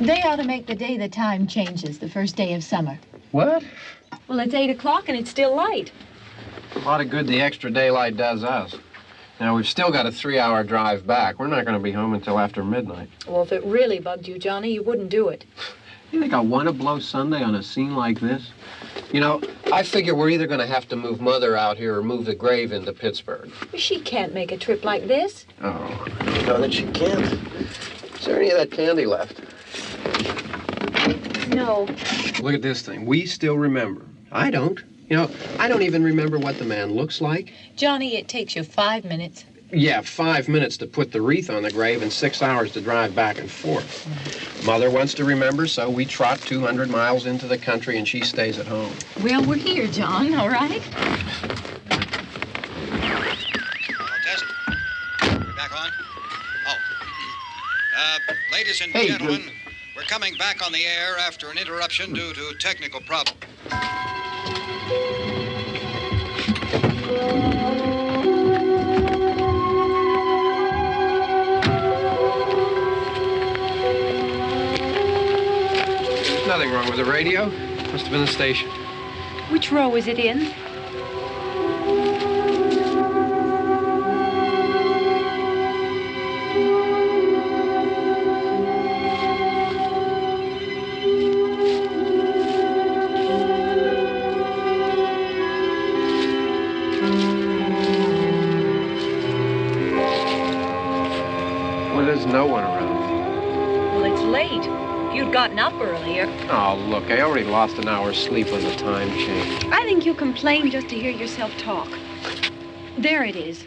They ought to make the day the time changes, the first day of summer. What? Well, it's 8 o'clock and it's still light. A lot of good the extra daylight does us. Now, we've still got a 3-hour drive back. We're not going to be home until after midnight. Well, if it really bugged you, Johnny, you wouldn't do it. You think I want to blow Sunday on a scene like this? You know, I figure we're either going to have to move Mother out here or move the grave into Pittsburgh. She can't make a trip like this. Oh, you know that she can't. Is there any of that candy left? No. Look at this thing. We still remember. I don't. You know, I don't even remember what the man looks like. Johnny, it takes you 5 minutes. Yeah, 5 minutes to put the wreath on the grave and 6 hours to drive back and forth. Mother wants to remember, so we trot 200 miles into the country and she stays at home. Well, we're here, John, all right? Test. We're back on? Oh. Ladies and gentlemen, we're coming back on the air after an interruption due to technical problem. There's nothing wrong with the radio. Must have been the station. Which row is it in? Well, there's no one around. Well, it's late. If you'd gotten up earlier. Oh, look, I already lost an hour's sleep on the time change. I think you complain just to hear yourself talk. There it is.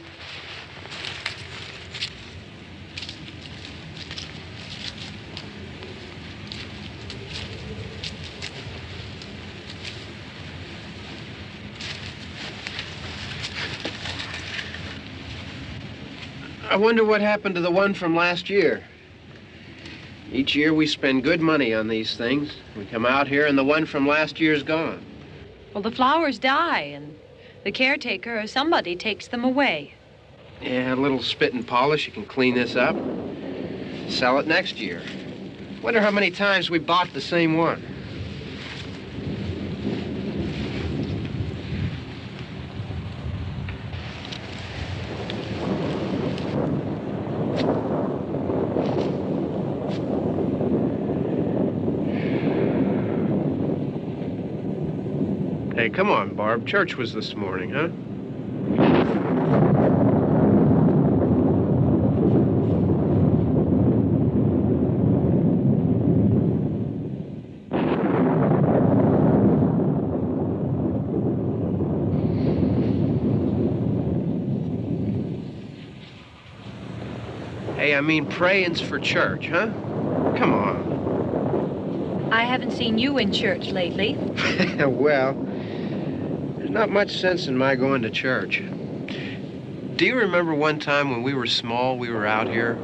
I wonder what happened to the one from last year. Each year we spend good money on these things. We come out here and the one from last year's gone. Well, the flowers die, and the caretaker or somebody takes them away. Yeah, a little spit and polish. You can clean this up. Sell it next year. Wonder how many times we bought the same one. Hey, come on, Barb. Church was this morning, huh? I mean prayings for church, huh? Come on. I haven't seen you in church lately. Well, there's not much sense in my going to church. Do you remember one time when we were small, we were out here?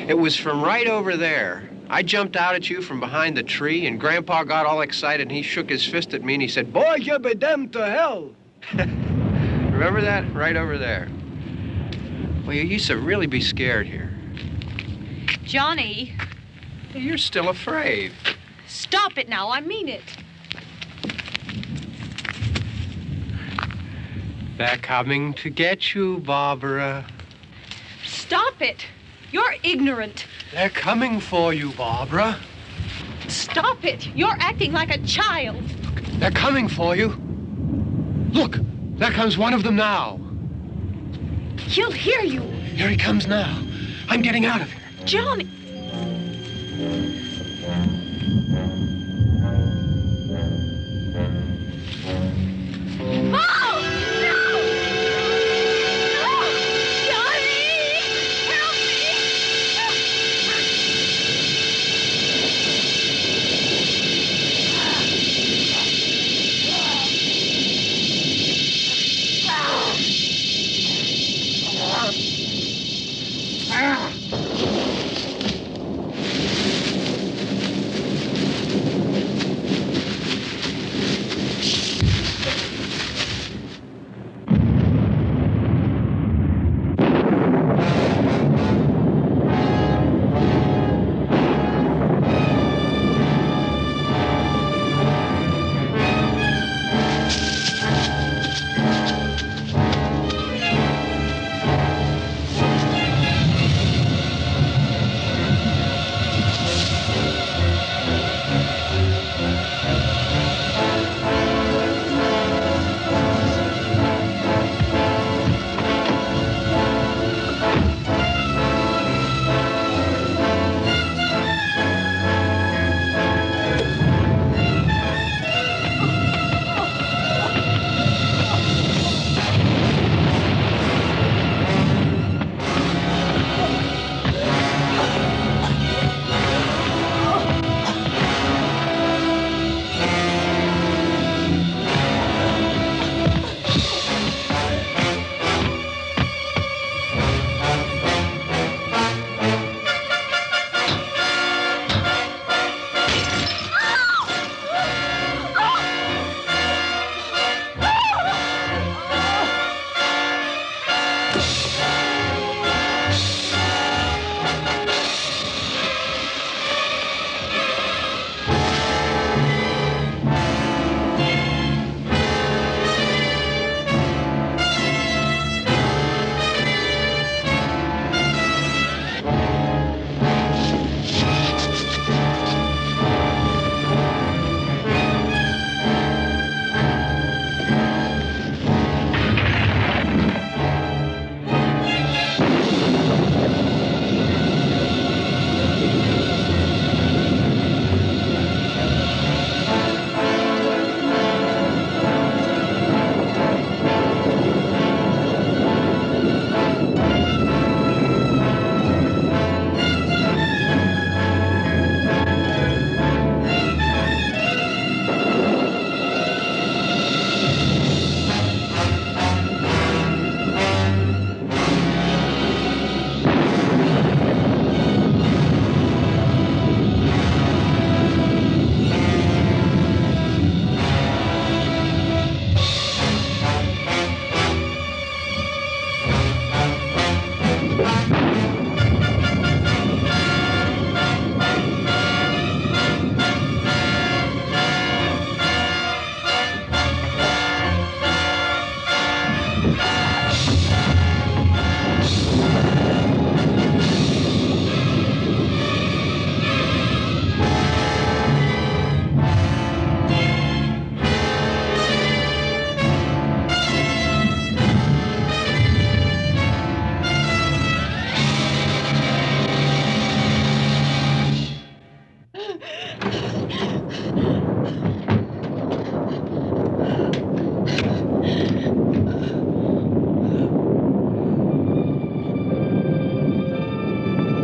It was from right over there. I jumped out at you from behind the tree, and Grandpa got all excited, and he shook his fist at me, and he said, "Boy, you be damned to hell." Remember that? Right over there. Well, you used to really be scared here. Johnny, You're still afraid. stop it now. I mean it. They're coming to get you, Barbara. Stop it. You're ignorant. They're coming for you, Barbara. Stop it. You're acting like a child. They're coming for you. Look, there comes one of them now. He'll hear you. Here he comes now. I'm getting out of here. Johnny. Oh! No! No! Johnny! Help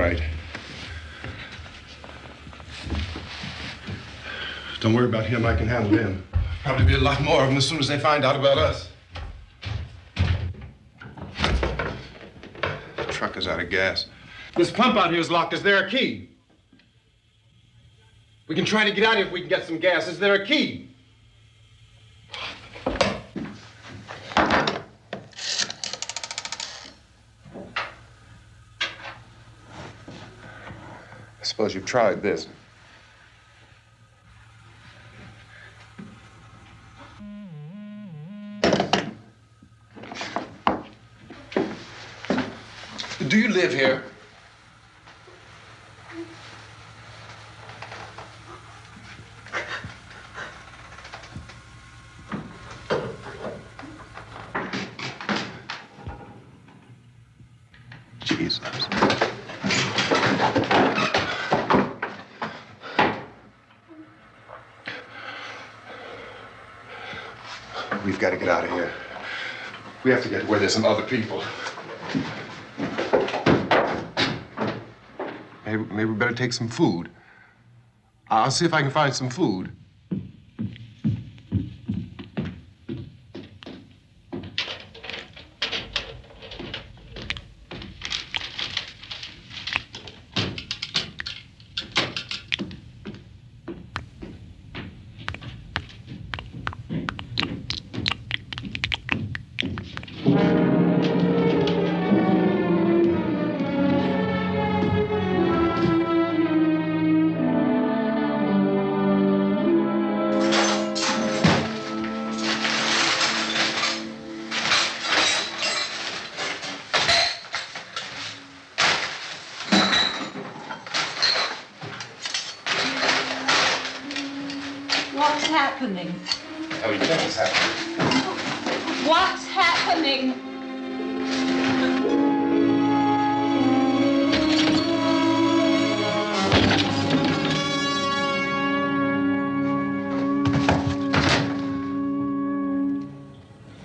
right. Don't worry about him. I can handle him. Probably be a lot more of them as soon as they find out about us. The truck is out of gas. This pump out here is locked. Is there a key? We can try to get out here if we can get some gas. Is there a key? I suppose you've tried this. Do you live here? Jesus. We've got to get out of here. We have to get to where there's some other people. Maybe we better take some food. I'll see if I can find some food. What's happening? Tell me what's happening. What's happening?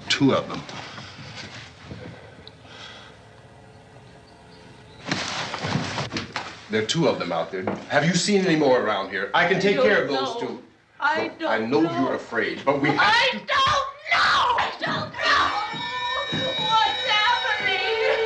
Two of them. There are two of them out there. Have you seen any more around here? I can take care of those two. I don't I know you're afraid, but we have to... I don't know! I don't know! What's happening?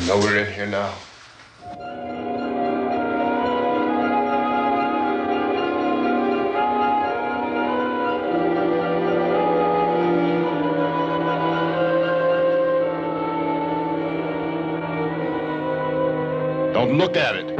know we're in here now? Don't look at it.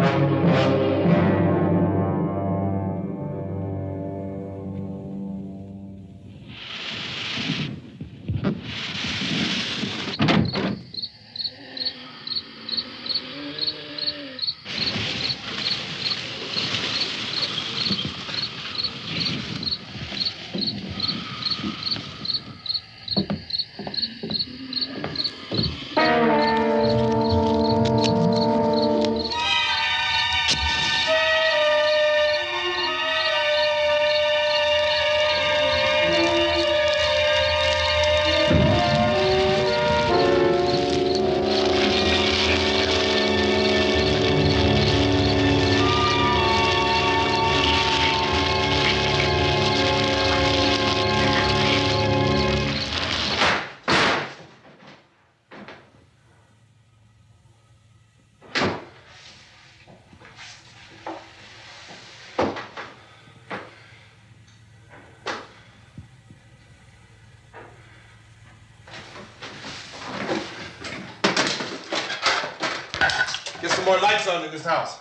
Get some more lights on in this house.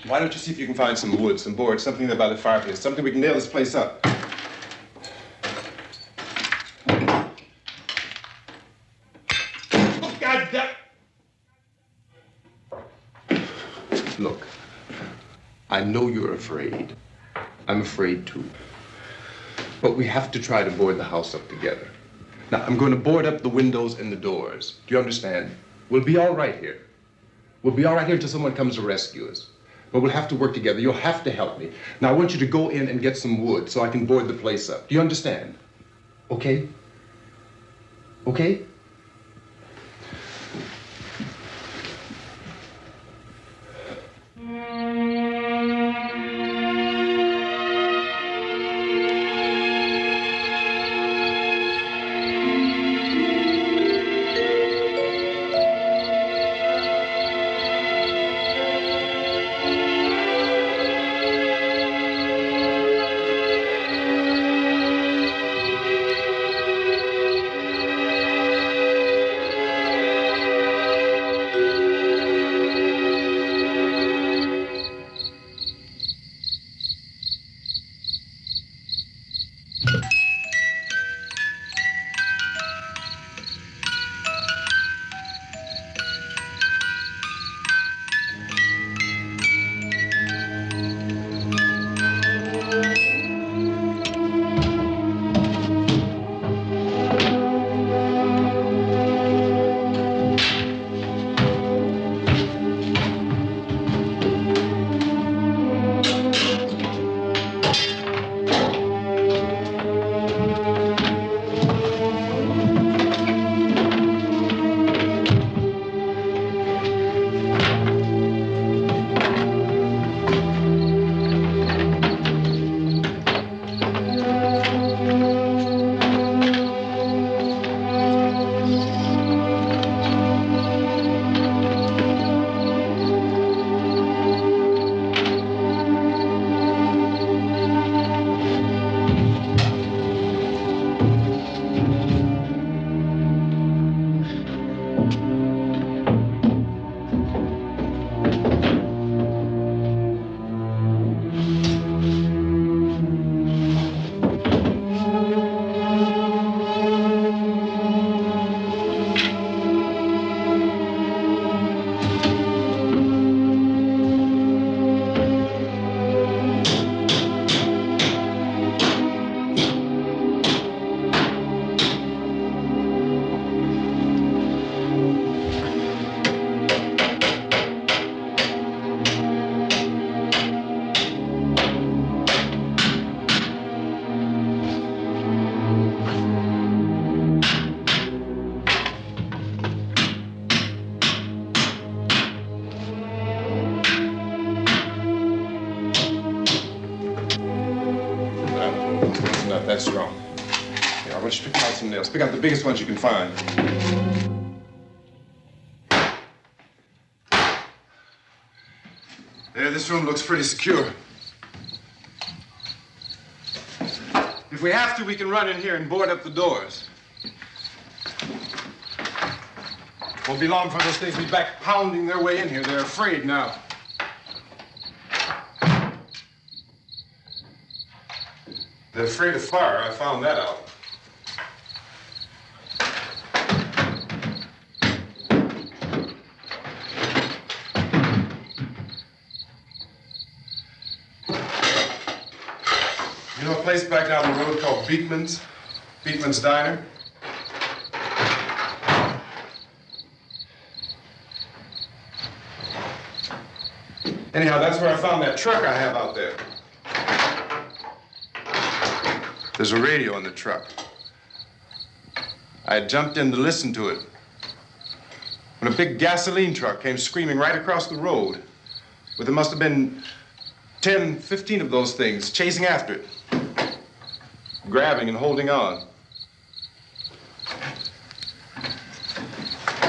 Why don't you see if you can find some wood, some boards, something there by the fireplace, something we can nail this place up. Oh, God damn. Look, I know you're afraid. I'm afraid too. But we have to try to board the house up together. Now, I'm going to board up the windows and the doors. Do you understand? We'll be all right here. We'll be all right here until someone comes to rescue us. But we'll have to work together. You'll have to help me. Now, I want you to go in and get some wood so I can board the place up. Do you understand? Okay? Okay? that's wrong. Here, I want you to pick out some nails. Pick out the biggest ones you can find. There, this room looks pretty secure. If we have to, we can run in here and board up the doors. Won't be long before those things be back pounding their way in here. They're afraid now. They're afraid of fire. I found that out. You know a place back down the road called Beekman's? Beekman's Diner? Anyhow, that's where I found that truck I have out there. There's a radio in the truck. I had jumped in to listen to it when a big gasoline truck came screaming right across the road with there must have been 10, 15 of those things chasing after it, grabbing and holding on.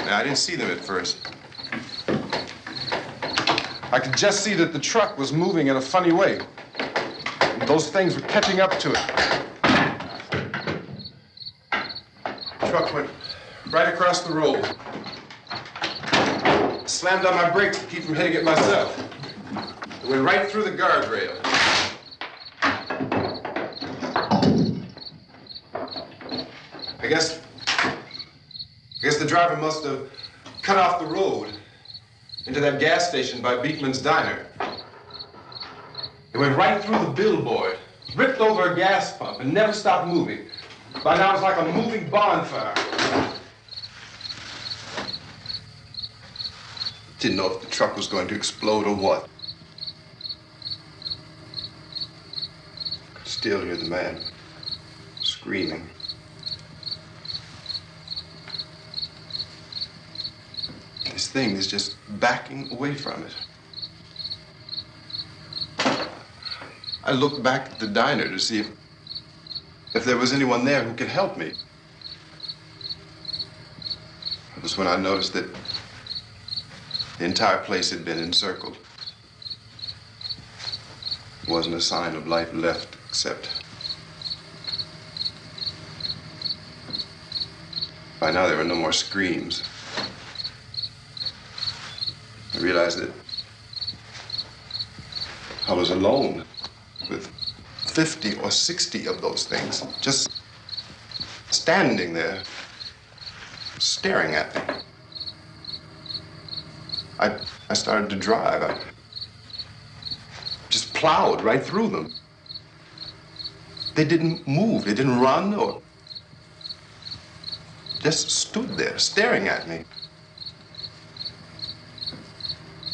Now, I didn't see them at first. I could just see that the truck was moving in a funny way. Those things were catching up to it. The truck went right across the road. Slammed on my brakes to keep from hitting it myself. It went right through the guardrail. I guess the driver must have cut off the road into that gas station by Beekman's Diner. It went right through the billboard, ripped over a gas pump, and never stopped moving. By now, it's like a moving bonfire. Didn't know if the truck was going to explode or what. Could still hear the man screaming. This thing is just backing away from it. I looked back at the diner to see if there was anyone there who could help me. It was when I noticed that the entire place had been encircled. There wasn't a sign of life left except by now there were no more screams. I realized that I was alone with 50 or 60 of those things, just standing there, staring at me. I started to drive. I just plowed right through them. They didn't move, they didn't run or just stood there staring at me.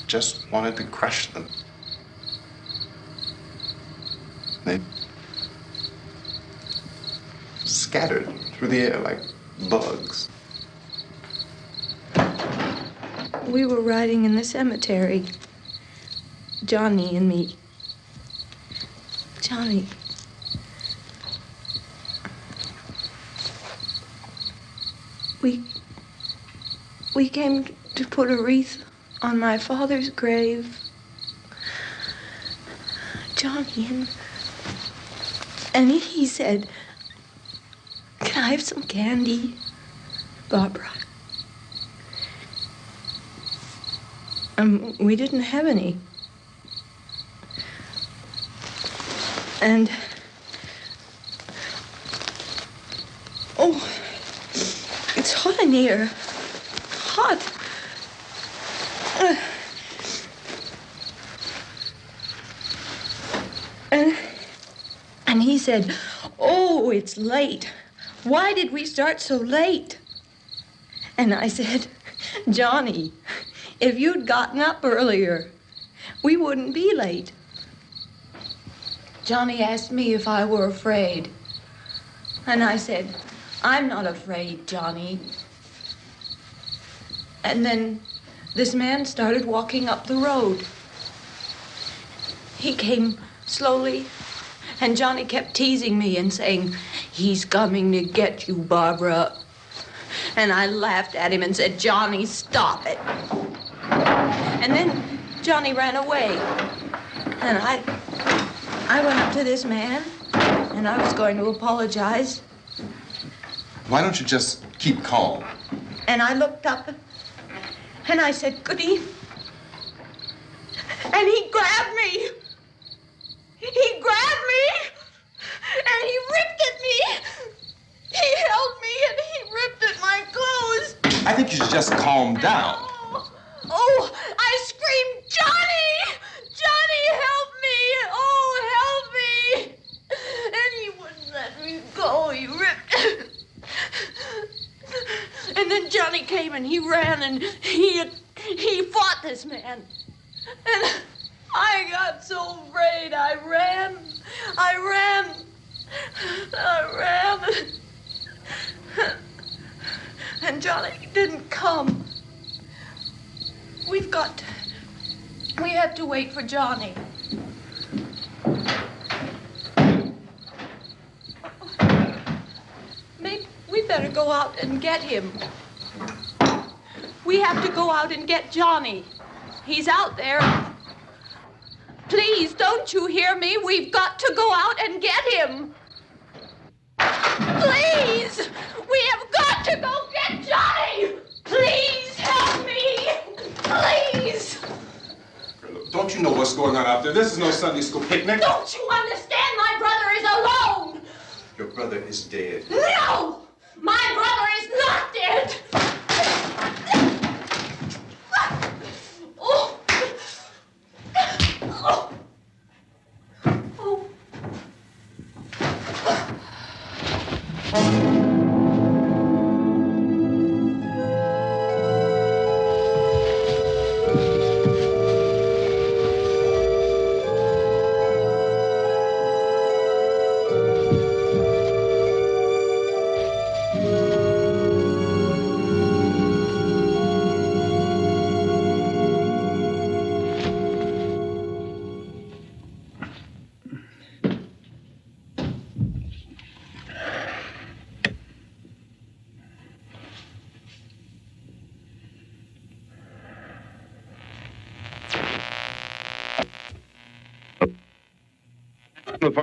Just wanted to crush them. They scattered through the air like bugs. We were riding in the cemetery, Johnny and me. Johnny. We came to put a wreath on my father's grave. Johnny, and he said, "Can I have some candy, Barbara?" We didn't have any. And, oh, it's hot in here. Hot. And he said, "Oh, it's late. Why did we start so late?" And I said, "Johnny, if you'd gotten up earlier, we wouldn't be late." Johnny asked me if I were afraid. And I said, "I'm not afraid, Johnny." And then this man started walking up the road. He came slowly And Johnny kept teasing me and saying, "He's coming to get you, Barbara." And I laughed at him and said, "Johnny, stop it." And then Johnny ran away. And I went up to this man, and I was going to apologize. Why don't you just keep calm? And I looked up, and I said, "Good evening." And he grabbed me. He grabbed me, and he ripped at me. He held me, and he ripped at my clothes. I think you should just calm down. Oh, I screamed, "Johnny! Johnny, help me! Oh, help me!" And he wouldn't let me go. He ripped. And then Johnny came and he ran and he fought this man. And I got so afraid. I ran. And Johnny didn't come. We have to wait for Johnny. Maybe we better go out and get him. We have to go out and get Johnny. He's out there. Please, don't you hear me? We've got to go out and get him. Please! We have got to go get Johnny! Please help me! Please! Don't you know what's going on out there? This is no Sunday school picnic. Don't you understand? My brother is alone! Your brother is dead. No! My brother is not dead! Oh! Oh! Oh!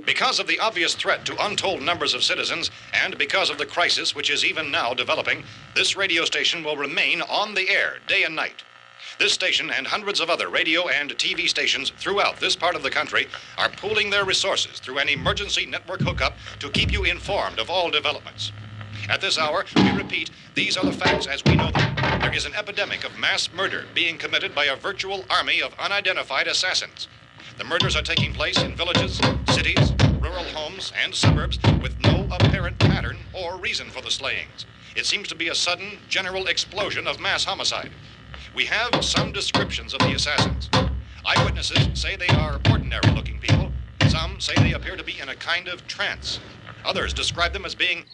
Because of the obvious threat to untold numbers of citizens, and because of the crisis which is even now developing, this radio station will remain on the air day and night. This station and hundreds of other radio and TV stations throughout this part of the country are pooling their resources through an emergency network hookup to keep you informed of all developments. At this hour, we repeat, these are the facts as we know them. There is an epidemic of mass murder being committed by a virtual army of unidentified assassins. The murders are taking place in villages, cities, rural homes, and suburbs with no apparent pattern or reason for the slayings. It seems to be a sudden, general explosion of mass homicide. We have some descriptions of the assassins. Eyewitnesses say they are ordinary-looking people. Some say they appear to be in a kind of trance. Others describe them as being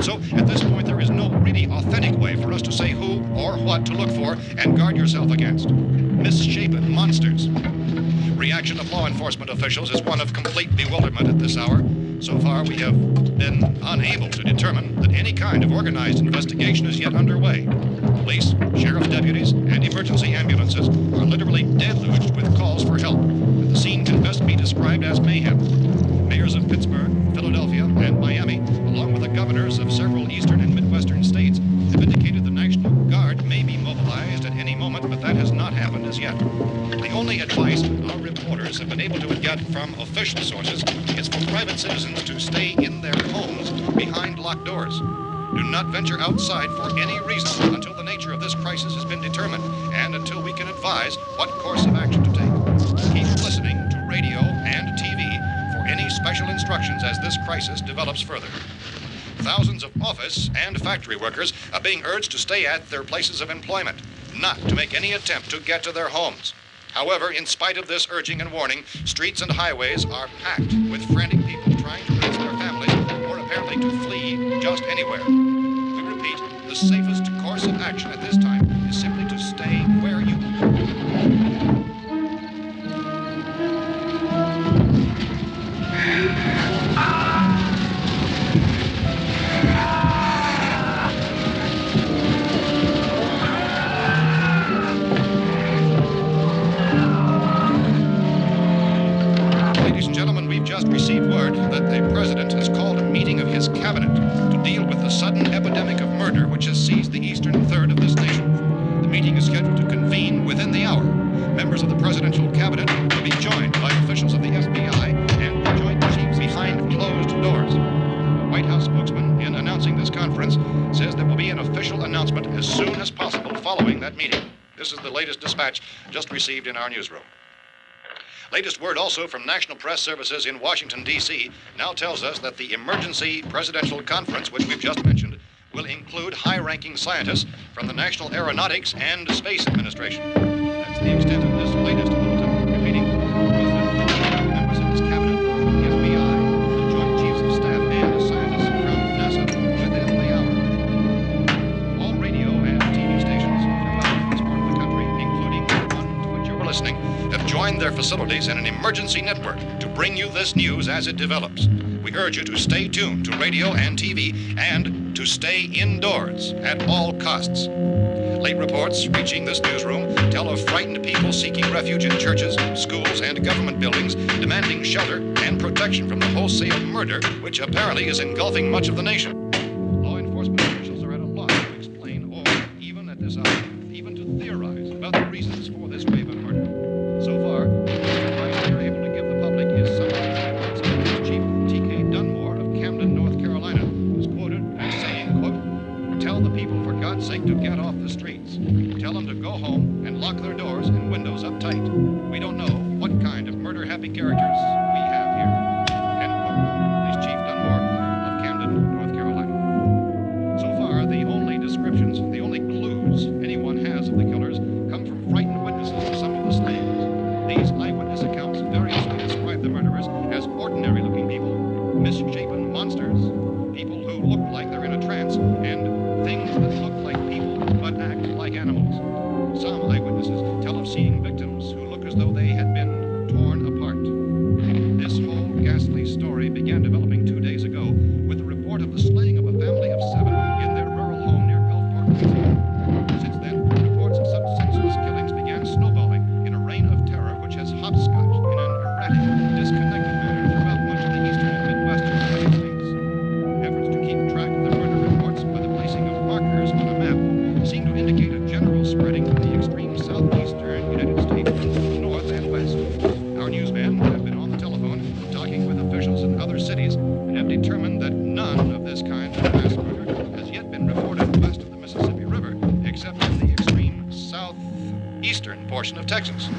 So, at this point, there is no really authentic way for us to say who or what to look for and guard yourself against. Misshapen monsters. Reaction of law enforcement officials is one of complete bewilderment at this hour. So far, we have been unable to determine that any kind of organized investigation is yet underway. Police, sheriff's deputies, and emergency ambulances are literally deluged with calls for help. And the scene can best be described as mayhem. Mayors of Pittsburgh, Philadelphia, and Miami, along with the governors of several eastern and midwestern states, have indicated the National Guard may be mobilized at any moment, but that has not happened as yet. The only advice our reporters have been able to get from official sources is for private citizens to stay in their homes behind locked doors. Do not venture outside for any reason until the nature of this crisis has been determined and until we can advise what course of action to take. Keep listening to radio and TV for any special instructions as this crisis develops further. Thousands of office and factory workers are being urged to stay at their places of employment, not to make any attempt to get to their homes. However, in spite of this urging and warning, streets and highways are packed with frantic people trying to raise their families or apparently to flee just anywhere. We repeat, the safest of action at this time is simply to stay where you are. Ladies and gentlemen, we've just received word that the president has called a meeting of his cabinet to deal with the sudden epidemic of murder which has seized the eastern third of this nation. The meeting is scheduled to convene within the hour. Members of the presidential cabinet will be joined by officials of the FBI and the Joint Chiefs behind closed doors. A White House spokesman, in announcing this conference, says there will be an official announcement as soon as possible following that meeting. This is the latest dispatch just received in our newsroom. Latest word also from National Press Services in Washington, D.C. now tells us that the emergency presidential conference, which we've just mentioned, will include high-ranking scientists from the National Aeronautics and Space Administration. That's the extent of this latest bulletin. Repeating, President, members of his cabinet, the FBI, the Joint Chiefs of Staff, and scientists from NASA within the hour. All radio and TV stations throughout this part of the country, including the one to which you're listening, have joined their facilities in an emergency network to bring you this news as it develops. We urge you to stay tuned to radio and TV and to stay indoors at all costs. Late reports reaching this newsroom tell of frightened people seeking refuge in churches, schools, and government buildings, demanding shelter and protection from the wholesale murder which apparently is engulfing much of the nation. Law enforcement officials are at a loss to explain or, even at this hour, even to theorize about the reasons for this wave of murder. So far, the advice we are able to give the public is summarized by Police Chief T.K. Dunmore of Camden, North Carolina, who's quoted as saying, quote, "Tell the people, for God's sake, to get off the streets. Tell them to go home and lock their doors and windows up tight. We don't know what kind of murder-happy characters we have here." End quote. Police Chief Dunmore of Camden, North Carolina. So far, the only descriptions, the only clues anyone has of the killers come from frightened witnesses to some of the slayings. These eyewitness accounts variously describe the murderers as ordinary-looking people, misshapen monsters, people who look like they're in a trance, and things that look like people but act like animals. Some eyewitnesses tell of seeing victims who look as though they had been torn apart. This whole ghastly story began developing 2 days ago with the report of the slaying of a family of 7 in their rural home near Gulfport, Louisiana. Since then, reports of such senseless killings began snowballing in a reign of terror which has hopscotched in an erratic, disconnected manner throughout much of the eastern and midwestern United States. Efforts to keep track of the murder reports by the placing of markers on a map seem to indicate a general spreading from the extreme southeastern United States to the north and west. Our newsmen have been on the telephone talking with officials in other cities and have determined that none of this kind of mass murder has yet been reported west of the Mississippi River, except in the extreme southeastern portion of Texas.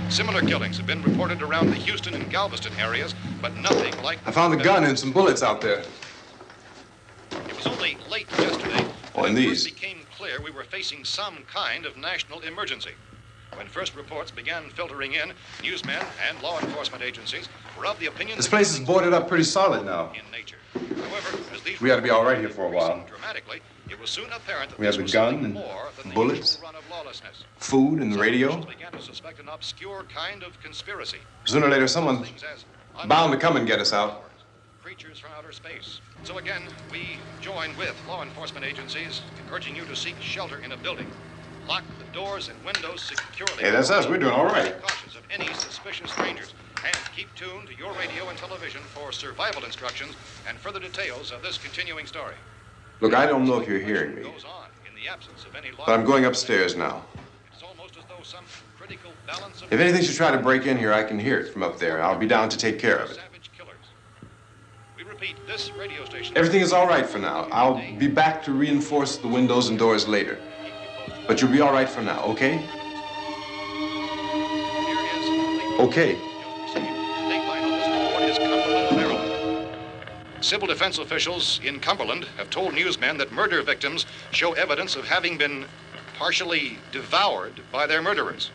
Similar killings have been reported around the Houston and Galveston areas, but nothing like... I found the gun and some bullets out there. It was only late yesterday Oh, that and it these. first became clear we were facing some kind of national emergency. When first reports began filtering in, newsmen and law enforcement agencies were of the opinion This that place is boarded up pretty solid now. in nature. However, as these We ought to be all right reports here for a while. increased dramatically, it was soon apparent that We have this the was gun something and more than the bullets, usual run of lawlessness. food and the Some radio. officials began to suspect an obscure kind of conspiracy. Sooner or later, someone's Things as bound to come and get us out. creatures from outer space. So again, we join with law enforcement agencies in urging you to seek shelter in a building. Lock the doors and windows securely. Hey, that's us. We're doing all right. Be cautious of any suspicious strangers. And keep tuned to your radio and television for survival instructions and further details of this continuing story. Look, I don't know if you're hearing me, Goes on in the absence of any law. but I'm going upstairs now. It's almost as though some critical balance of If anything should try to break in here, I can hear it from up there. I'll be down to take care of it. savage killers. We repeat, this radio station. Everything is all right for now. I'll be back to reinforce the windows and doors later. But you'll be all right for now, okay? Okay. Dateline on this report is Cumberland, Maryland. Civil defense officials in Cumberland have told newsmen that murder victims show evidence of having been partially devoured by their murderers.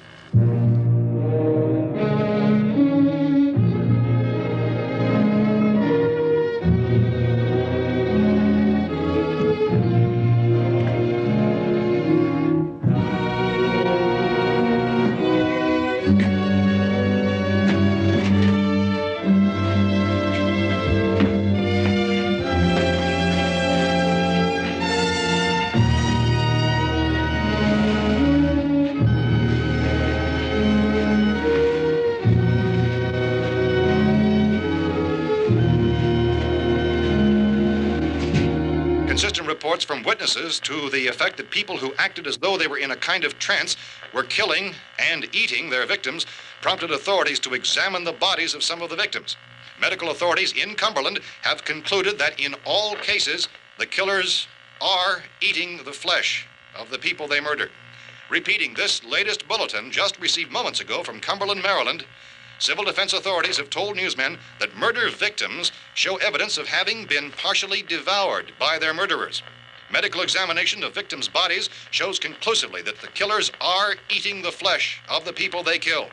Recent reports from witnesses to the effect that people who acted as though they were in a kind of trance were killing and eating their victims prompted authorities to examine the bodies of some of the victims. Medical authorities in Cumberland have concluded that in all cases, the killers are eating the flesh of the people they murdered. Repeating this latest bulletin just received moments ago from Cumberland, Maryland, civil defense authorities have told newsmen that murder victims show evidence of having been partially devoured by their murderers. Medical examination of victims' bodies shows conclusively that the killers are eating the flesh of the people they kill.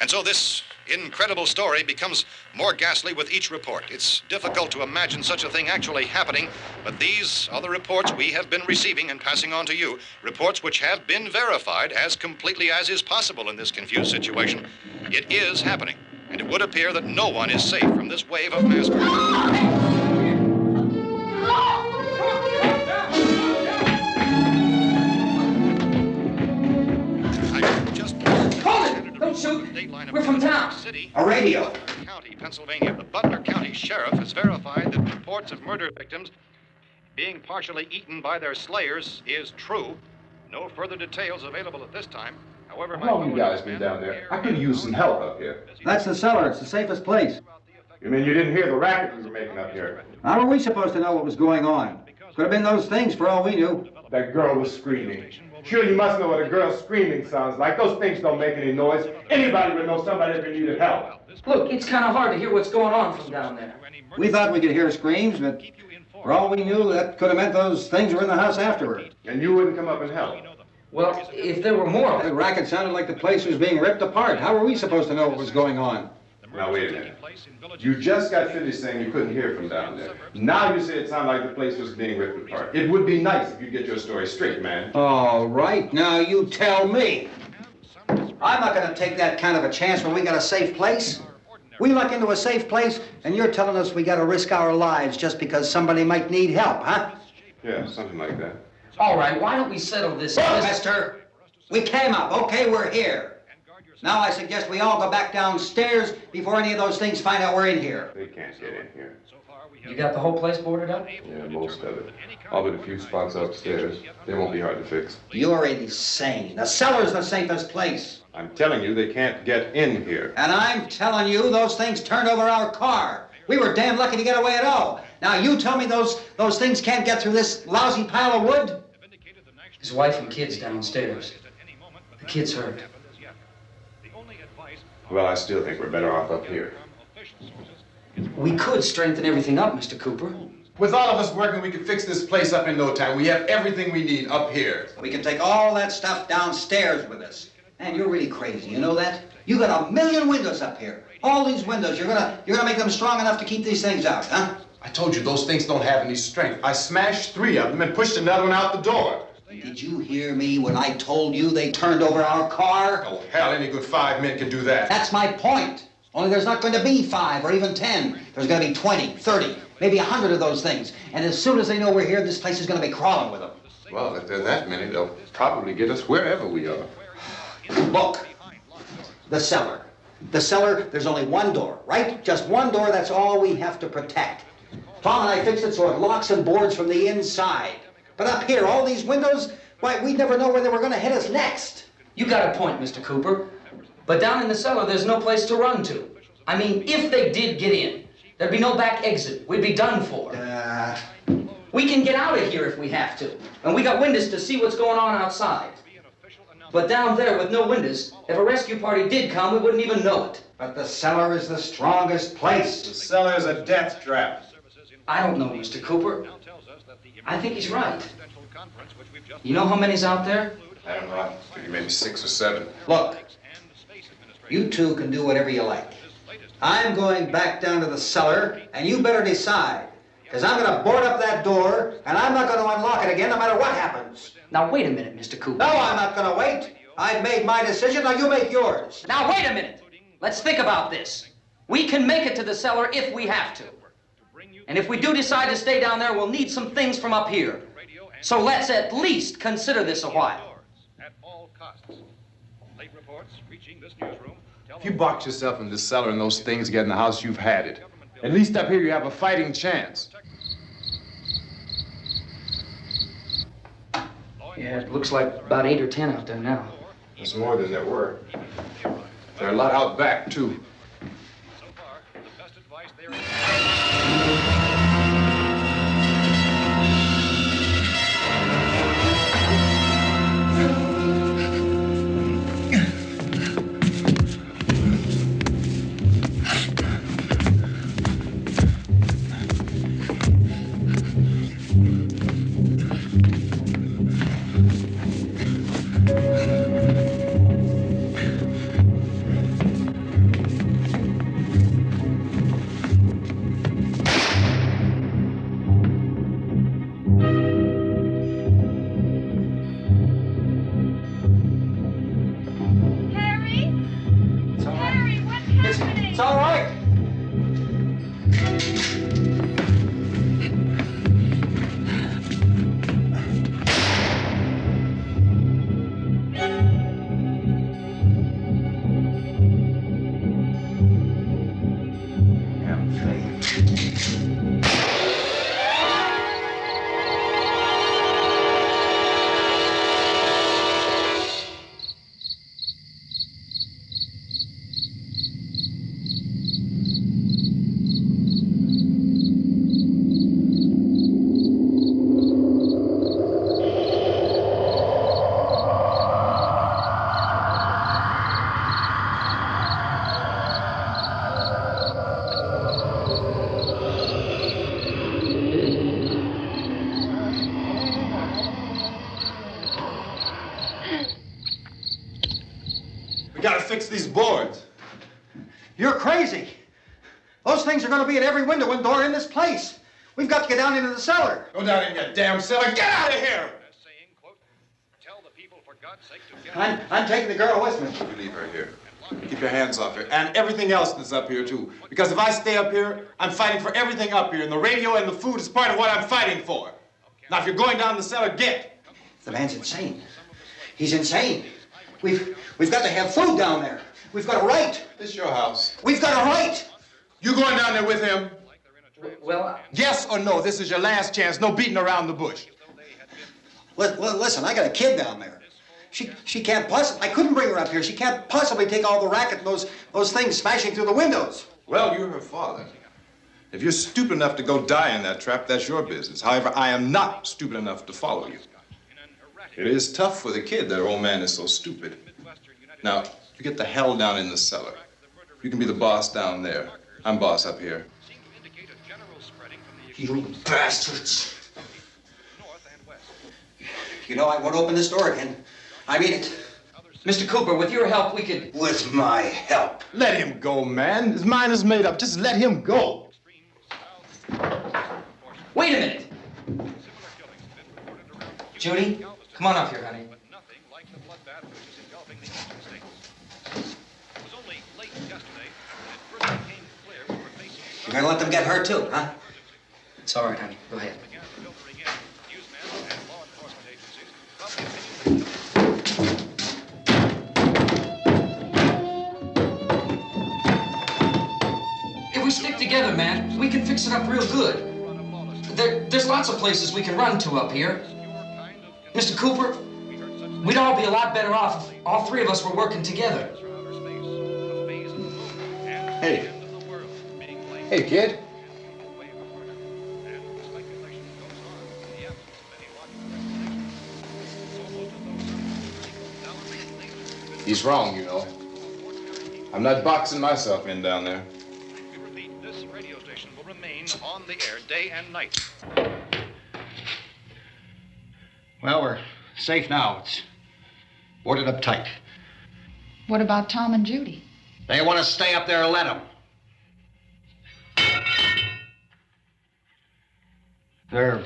And so this incredible story becomes more ghastly with each report. It's difficult to imagine such a thing actually happening, but these are the reports we have been receiving and passing on to you, reports which have been verified as completely as is possible in this confused situation. It is happening, and it would appear that no one is safe from this wave of mass murder. Don't shoot. We're from town. A radio. County, Pennsylvania. The Butler County Sheriff has verified that reports of murder victims being partially eaten by their slayers is true. No further details available at this time. However, how long you guys been down there? I could use some help up here. That's the cellar. It's the safest place. You mean you didn't hear the racket we were making up here? How were we supposed to know what was going on? Could have been those things for all we knew. That girl was screaming. Sure, you must know what a girl screaming sounds like. Those things don't make any noise. Anybody would know somebody that needed help. Look, it's kind of hard to hear what's going on from down there. We thought we could hear screams, but for all we knew, that could have meant those things were in the house afterward. And you wouldn't come up and help? Well, if there were more... The racket sounded like the place was being ripped apart. How were we supposed to know what was going on? Now, wait a minute. You just got finished saying you couldn't hear from down there. Now you say it sounded like the place was being ripped apart. It would be nice if you'd get your story straight, man. All right, now you tell me. I'm not going to take that kind of a chance when we got a safe place. We luck into a safe place, and you're telling us we got to risk our lives just because somebody might need help, huh? Yeah, something like that. All right, why don't we settle this? Look, mister, we came up. Okay, we're here. Now I suggest we all go back downstairs before any of those things find out we're in here. They can't get in here. You got the whole place boarded up? Yeah, most of it. All but a few spots upstairs. They won't be hard to fix. You're insane. The cellar's the safest place. I'm telling you, they can't get in here. And I'm telling you, those things turned over our car. We were damn lucky to get away at all. Now you tell me those things can't get through this lousy pile of wood? His wife and kids downstairs. The kid's hurt. Well, I still think we're better off up here. We could strengthen everything up, Mr. Cooper. With all of us working, we could fix this place up in no time. We have everything we need up here. We can take all that stuff downstairs with us. Man, you're really crazy, you know that? You got 1,000,000 windows up here. All these windows, you're gonna make them strong enough to keep these things out, huh? I told you, those things don't have any strength. I smashed 3 of them and pushed another one out the door. Did you hear me when I told you they turned over our car? Oh, hell, any good 5 men can do that. That's my point. Only there's not going to be 5 or even 10. There's going to be 20, 30, maybe 100 of those things. And as soon as they know we're here, this place is going to be crawling with them. Well, if there are that many, they'll probably get us wherever we are. Look, the cellar. The cellar, there's only one door, right? Just one door, that's all we have to protect. Tom and I fixed it so it locks and boards from the inside. But up here, all these windows, why, we'd never know where they were going to hit us next. You got a point, Mr. Cooper. But down in the cellar, there's no place to run to. I mean, if they did get in, there'd be no back exit. We'd be done for. We can get out of here if we have to. And we got windows to see what's going on outside. But down there with no windows, if a rescue party did come, we wouldn't even know it. But the cellar is the strongest place. The cellar is a death trap. I don't know, Mr. Cooper. I think he's right. You know how many's out there? I don't know. Maybe 6 or 7. Look, you two can do whatever you like. I'm going back down to the cellar, and you better decide. Because I'm going to board up that door, and I'm not going to unlock it again no matter what happens. Now, wait a minute, Mr. Cooper. No, I'm not going to wait. I've made my decision, now you make yours. Now, wait a minute. Let's think about this. We can make it to the cellar if we have to. And if we do decide to stay down there, we'll need some things from up here. So let's at least consider this a while. If you box yourself in this cellar and those things get in the house, you've had it. At least up here you have a fighting chance. Yeah, it looks like about 8 or 10 out there now. There's more than there were. There are a lot out back, too. So far, the best advice there is... It's all right. We gotta fix these boards. You're crazy. Those things are going to be at every window and door in this place. We've got to get down into the cellar. Go down in your damn cellar. Get out of here! saying, quote, tell the people for God's sake to get I'm taking the girl with me. You leave her here. Keep your hands off her. And everything else that's up here, too. Because if I stay up here, I'm fighting for everything up here. And the radio and the food is part of what I'm fighting for. Now, if you're going down the cellar, get. The man's insane. He's insane. We've got to have food down there. We've got a right. This is your house. We've got a right. You going down there with him? Well, Yes or no? This is your last chance. No beating around the bush. Listen, I got a kid down there. She can't possibly. I couldn't bring her up here. She can't possibly take all the racket and those things smashing through the windows. Well, you're her father. If you're stupid enough to go die in that trap, that's your business. However, I am not stupid enough to follow you. It is tough for the kid that old man is so stupid. Now, you get the hell down in the cellar. You can be the boss down there. I'm boss up here. You bastards. You know, I won't open this door again. I mean it. Mr. Cooper, with your help, we could... With my help. Let him go, man. His mind is made up. Just let him go. Wait a minute. Judy, come on up here, honey. You're gonna let them get hurt too, huh? It's all right, honey. Go ahead. If we stick together, man, we can fix it up real good. There's lots of places we can run to up here. Mr. Cooper, we'd all be a lot better off if all three of us were working together. Hey. Hey, kid. He's wrong, you know. I'm not boxing myself in down there. We repeat, this radio station will remain on the air day and night. Well, we're safe now. It's boarded up tight. What about Tom and Judy? They want to stay up there, let them. There are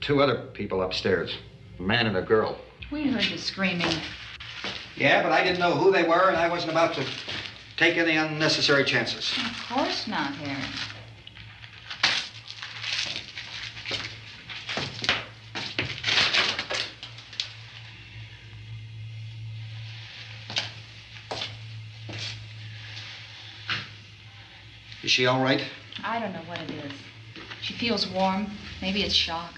two other people upstairs, a man and a girl. We heard you screaming. Yeah, but I didn't know who they were, and I wasn't about to take any unnecessary chances. Of course not, Harry. Is she all right? I don't know what it is. She feels warm. Maybe it's shock.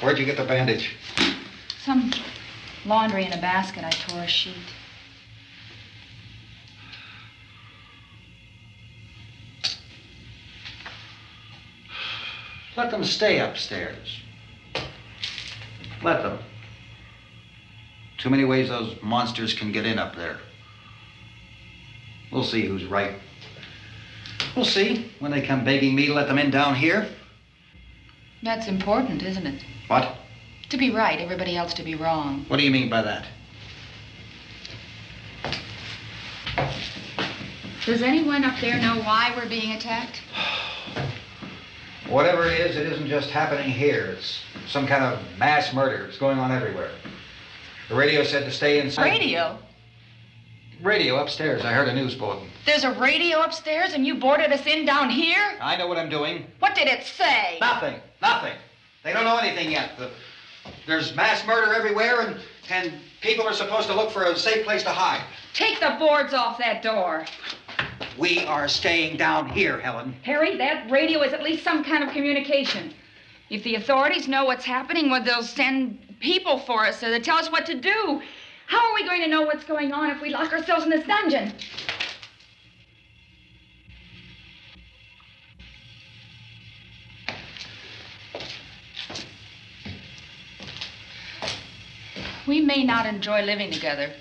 Where'd you get the bandage? Some laundry in a basket. I tore a sheet. Let them stay upstairs. Let them. Too many ways those monsters can get in up there. We'll see who's right. We'll see when they come begging me to let them in down here. That's important, isn't it? What? To be right, everybody else to be wrong. What do you mean by that? Does anyone up there know why we're being attacked? Whatever it isn't just happening here. It's some kind of mass murder. It's going on everywhere. The radio said to stay inside. Radio? Radio upstairs. I heard a news bulletin. There's a radio upstairs and you boarded us in down here? I know what I'm doing. What did it say? Nothing. Nothing. They don't know anything yet. There's mass murder everywhere, and people are supposed to look for a safe place to hide. Take the boards off that door. We are staying down here, Helen. Harry, that radio is at least some kind of communication. If the authorities know what's happening, well, they'll send people for us so they'll tell us what to do. How are we going to know what's going on if we lock ourselves in this dungeon? We may not enjoy living together,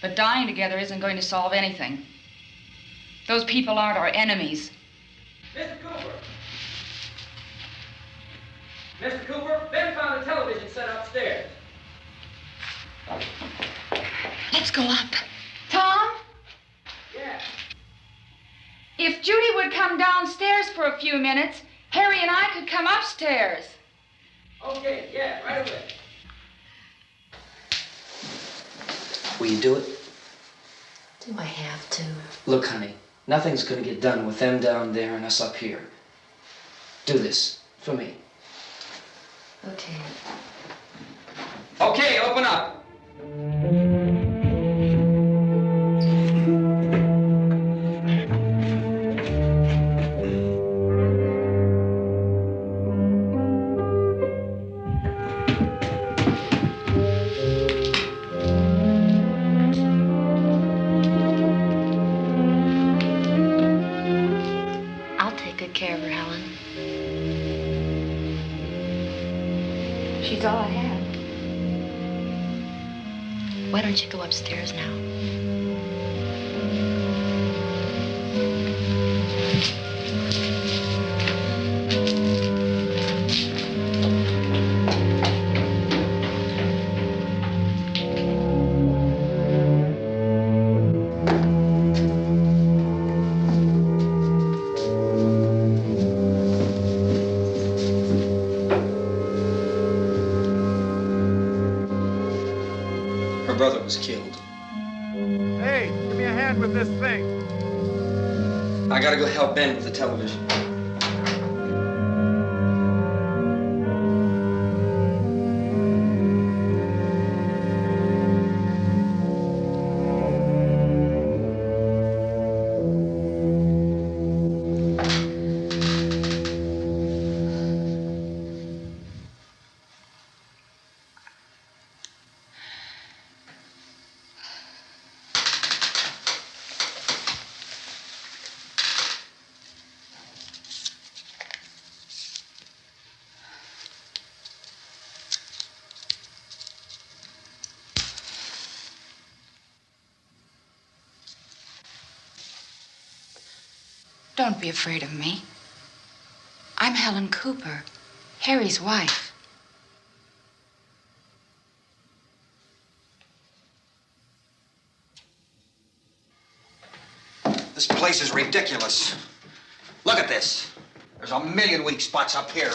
but dying together isn't going to solve anything. Those people aren't our enemies. Mr. Cooper! Mr. Cooper, Ben found a television set upstairs. Let's go up. Tom? Yeah. If Judy would come downstairs for a few minutes, Harry and I could come upstairs. Okay, yeah, right away. Will you do it? Do I have to? Look, honey, nothing's gonna get done with them down there and us up here. Do this for me. Okay. Okay, open up. I'll take good care of her, Helen. She's all I have. Why don't you go upstairs now? Her brother was killed. Hey, give me a hand with this thing. I gotta go help Ben with the television. Don't be afraid of me. I'm Helen Cooper, Harry's wife. This place is ridiculous. Look at this. There's a million weak spots up here.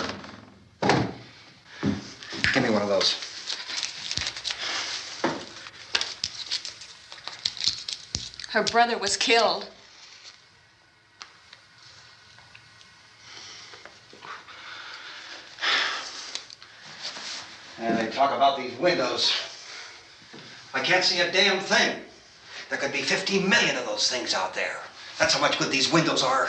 Give me one of those. Her brother was killed. And they talk about these windows. I can't see a damn thing. There could be 15 million of those things out there. That's how much good these windows are.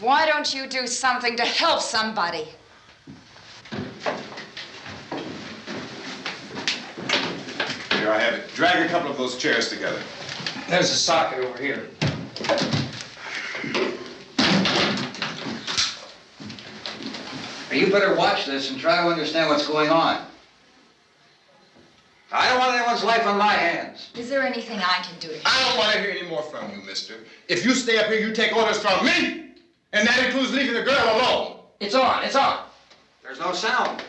Why don't you do something to help somebody? Here, I have it. Drag a couple of those chairs together. There's a socket over here. You better watch this and try to understand what's going on. I don't want anyone's life on my hands. Is there anything I can do to help? I don't want to hear any more from you, mister. If you stay up here, you take orders from me. And that includes leaving the girl alone. It's on, it's on. There's no sound.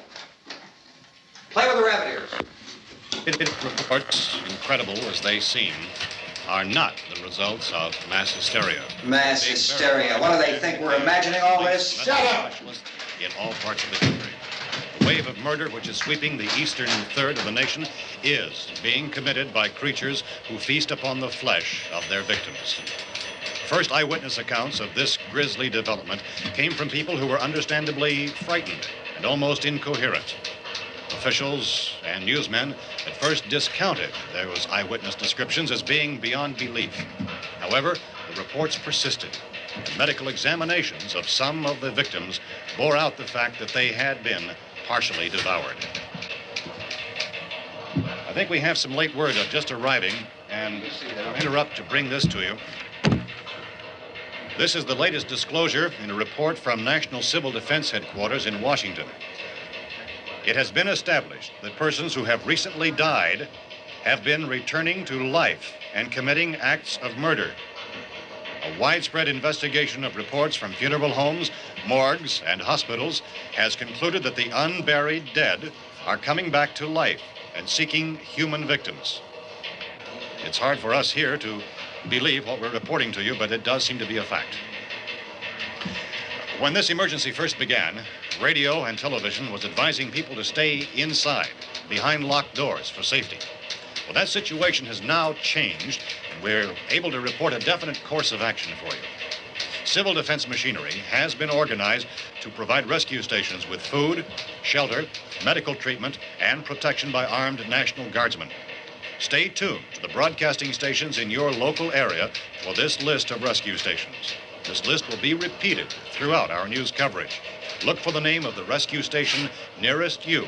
Play with the rabbit ears. Reports, incredible as they seem, are not the results of mass hysteria. Mass hysteria. What do they think? We're imagining all this? Shut up! In all parts of the country. The wave of murder which is sweeping the eastern third of the nation is being committed by creatures who feast upon the flesh of their victims. First eyewitness accounts of this grisly development came from people who were understandably frightened and almost incoherent. Officials and newsmen at first discounted those eyewitness descriptions as being beyond belief. However, the reports persisted. The medical examinations of some of the victims bore out the fact that they had been partially devoured. I think we have some late word just arriving, and I'll interrupt to bring this to you. This is the latest disclosure in a report from National Civil Defense Headquarters in Washington. It has been established that persons who have recently died have been returning to life and committing acts of murder. A widespread investigation of reports from funeral homes, morgues, and hospitals has concluded that the unburied dead are coming back to life and seeking human victims. It's hard for us here to believe what we're reporting to you, but it does seem to be a fact. When this emergency first began, radio and television was advising people to stay inside, behind locked doors for safety. Well, that situation has now changed, and we're able to report a definite course of action for you. Civil defense machinery has been organized to provide rescue stations with food, shelter, medical treatment, and protection by armed National Guardsmen. Stay tuned to the broadcasting stations in your local area for this list of rescue stations. This list will be repeated throughout our news coverage. Look for the name of the rescue station nearest you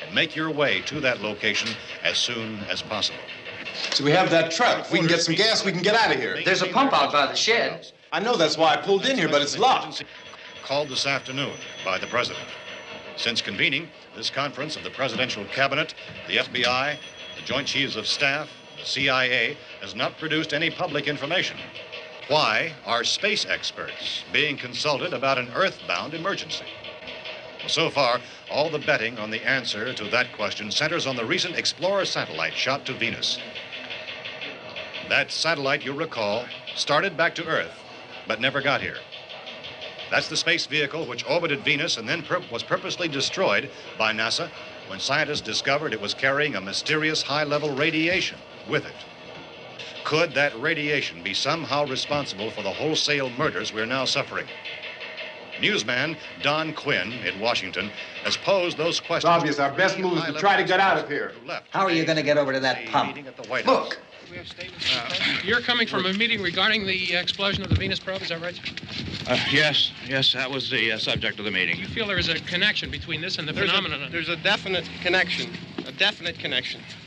and make your way to that location as soon as possible. So we have that truck. If we can get some gas, we can get out of here. There's a pump out by the shed. I know, that's why I pulled in here, but it's locked. Called this afternoon by the president. Since convening this conference of the presidential cabinet, the FBI, the Joint Chiefs of Staff, the CIA has not produced any public information. Why are space experts being consulted about an earthbound emergency? Well, so far, all the betting on the answer to that question centers on the recent Explorer satellite shot to Venus. That satellite, you'll recall, started back to Earth, but never got here. That's the space vehicle which orbited Venus and then was purposely destroyed by NASA when scientists discovered it was carrying a mysterious high-level radiation with it. Could that radiation be somehow responsible for the wholesale murders we're now suffering? Newsman Don Quinn in Washington has posed those questions. It's obvious our best move is to try to get out of here. How are you going to get over to that pump? Look. You're coming from a meeting regarding the explosion of the Venus probe, is that right? Yes, that was the subject of the meeting. You feel there is a connection between this and the phenomenon? There's a definite connection.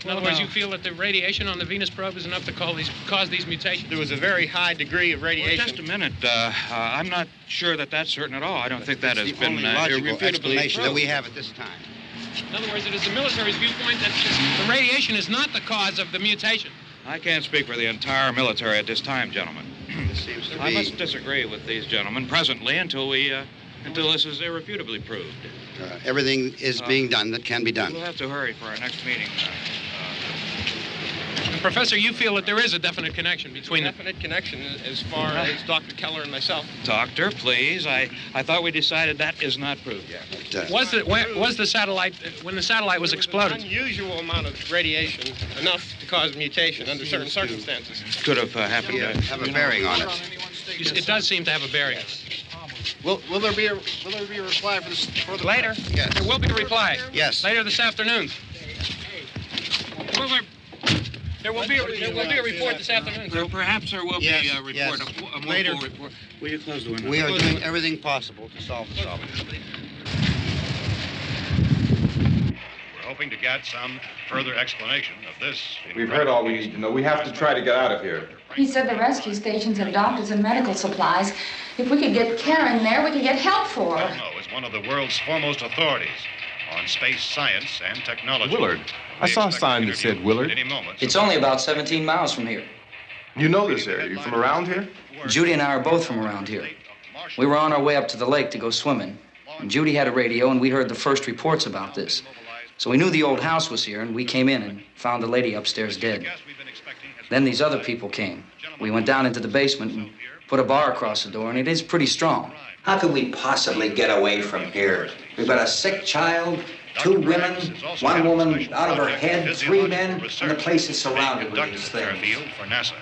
In other words, you feel that the radiation on the Venus probe is enough to cause these mutations? There was a very high degree of radiation. Well, just a minute. I'm not sure that that's certain at all. I don't think that has been logical explanation that we have at this time. In other words, it is the military's viewpoint that the radiation is not the cause of the mutation. I can't speak for the entire military at this time, gentlemen. This seems to be... I must disagree with these gentlemen presently until this is irrefutably proved. Everything is being done that can be done. We'll have to hurry for our next meeting. Professor, you feel that there is a definite connection between them? Definite connection as far as Dr. Keller and myself. Doctor, please. I thought we decided that is not proved yet. Was the satellite, when the satellite was exploded? An unusual amount of radiation, enough to cause mutation under certain circumstances. Could have happened to have a bearing on it. It does seem to have a bearing. Will there be a reply for the later? Yes. There will be a reply. Yes. Later this afternoon. There will be a report this afternoon. Well, perhaps there will be a report. Yes. A more Later. full report. Will you close the window? We are doing everything possible to solve the problem. We're hoping to get some further explanation of this. We've heard all we need to know. We have to try to get out of here. He said the rescue stations have doctors and medical supplies. If we could get Karen there, we could get help for her. Cosmo is one of the world's foremost authorities on space science and technology. Willard. I saw a sign that said Willard. It's only about 17 miles from here. You know this area. You from around here? Judy and I are both from around here. We were on our way up to the lake to go swimming. And Judy had a radio, and we heard the first reports about this. So we knew the old house was here, and we came in and found the lady upstairs dead. Then these other people came. We went down into the basement and put a bar across the door, and it is pretty strong. How could we possibly get away from here? We've got a sick child, 2 women, 1 woman out of her head, 3 men, and the place is surrounded with these things. For NASA.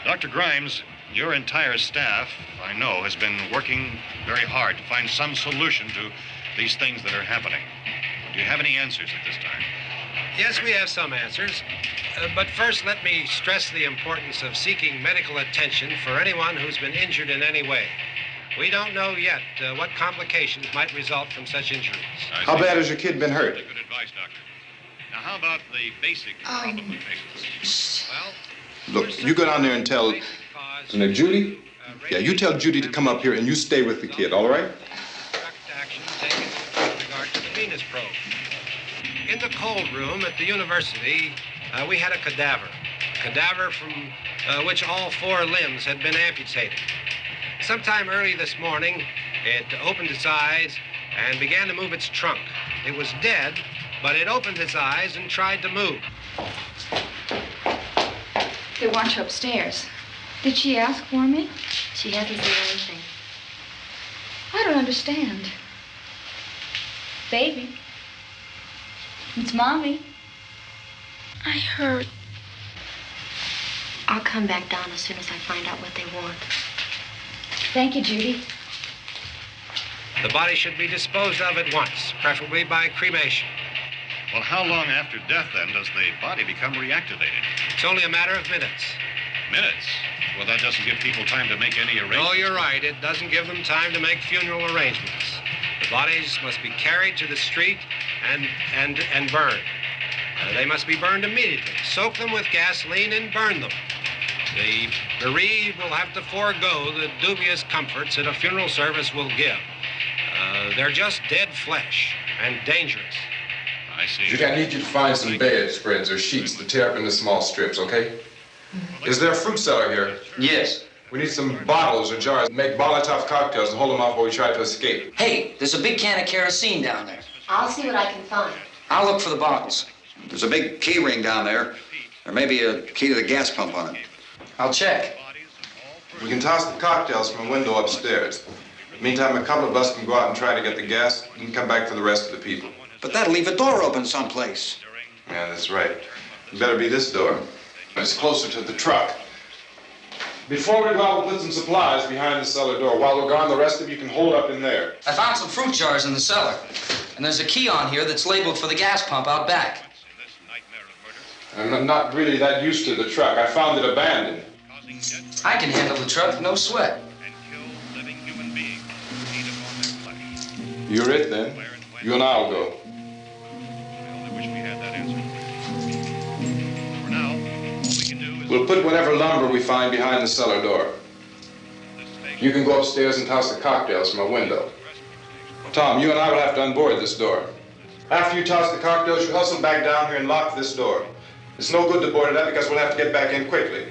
Dr. Grimes, your entire staff, I know, has been working very hard to find some solution to these things that are happening. Do you have any answers at this time? Yes, we have some answers. But first, let me stress the importance of seeking medical attention for anyone who's been injured in any way. We don't know yet what complications might result from such injuries. How bad has your kid been hurt? Good advice, Doctor. Now, how about the basic problem with patients? Well, Look, you go down there and tell... Now, Judy? Yeah, you tell Judy to come up here and you stay with the kid, all right? Action taken with regard to the Venus probe. In the cold room at the university, we had a cadaver from which all 4 limbs had been amputated. Sometime early this morning, it opened its eyes and began to move its trunk. It was dead, but it opened its eyes and tried to move. They want you upstairs. Did she ask for me? She hasn't said anything. I don't understand. Baby. It's Mommy. I heard. I'll come back down as soon as I find out what they want. Thank you, Judy. The body should be disposed of at once, preferably by cremation. Well, how long after death, then, does the body become reactivated? It's only a matter of minutes. Minutes? Well, that doesn't give people time to make any arrangements. No, you're right. It doesn't give them time to make funeral arrangements. The bodies must be carried to the street and burned. They must be burned immediately. Soak them with gasoline and burn them. The bereaved will have to forego the dubious comforts that a funeral service will give. They're just dead flesh and dangerous. I see. Judy, I need you to find some bedspreads or sheets to tear up into small strips, okay? Is there a fruit cellar here? Yes. We need some bottles or jars to make Molotov cocktails and hold them off while we try to escape. Hey, there's a big can of kerosene down there. I'll see what I can find. I'll look for the bottles. There's a big key ring down there. There may be a key to the gas pump on it. I'll check. We can toss the cocktails from a window upstairs. Meantime, a couple of us can go out and try to get the gas and come back for the rest of the people. But that'll leave a door open someplace. Yeah, that's right. It better be this door. It's closer to the truck. Before we go out, we'll put some supplies behind the cellar door. While we're gone, the rest of you can hold up in there. I found some fruit jars in the cellar. And there's a key on here that's labeled for the gas pump out back. I'm not really that used to the truck. I found it abandoned. I can handle the truck, no sweat. You're it, then. You and I'll go. We'll put whatever lumber we find behind the cellar door. You can go upstairs and toss the cocktails from a window. Tom, you and I will have to unboard this door. After you toss the cocktails, you hustle back down here and lock this door. It's no good to board it up because we'll have to get back in quickly.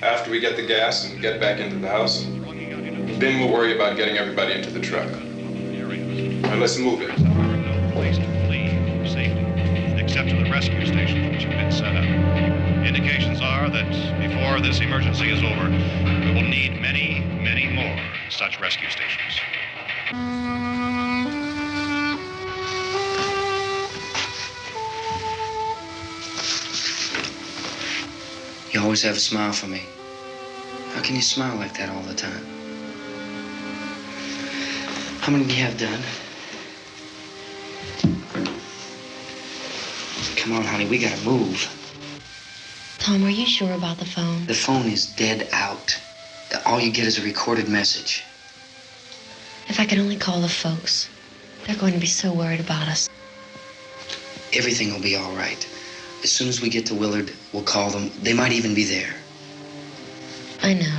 After we get the gas and get back into the house, then we'll worry about getting everybody into the truck. Now let's move it. Place to flee for safety, except to the rescue stations which have been set up. Indications are that before this emergency is over, we will need many, many more such rescue stations. You always have a smile for me. How can you smile like that all the time? How many do you have done? Come on, honey, we gotta move. Tom, are you sure about the phone? The phone is dead out. All you get is a recorded message. If I could only call the folks. They're going to be so worried about us. Everything will be all right. As soon as we get to Willard, we'll call them. They might even be there. I know.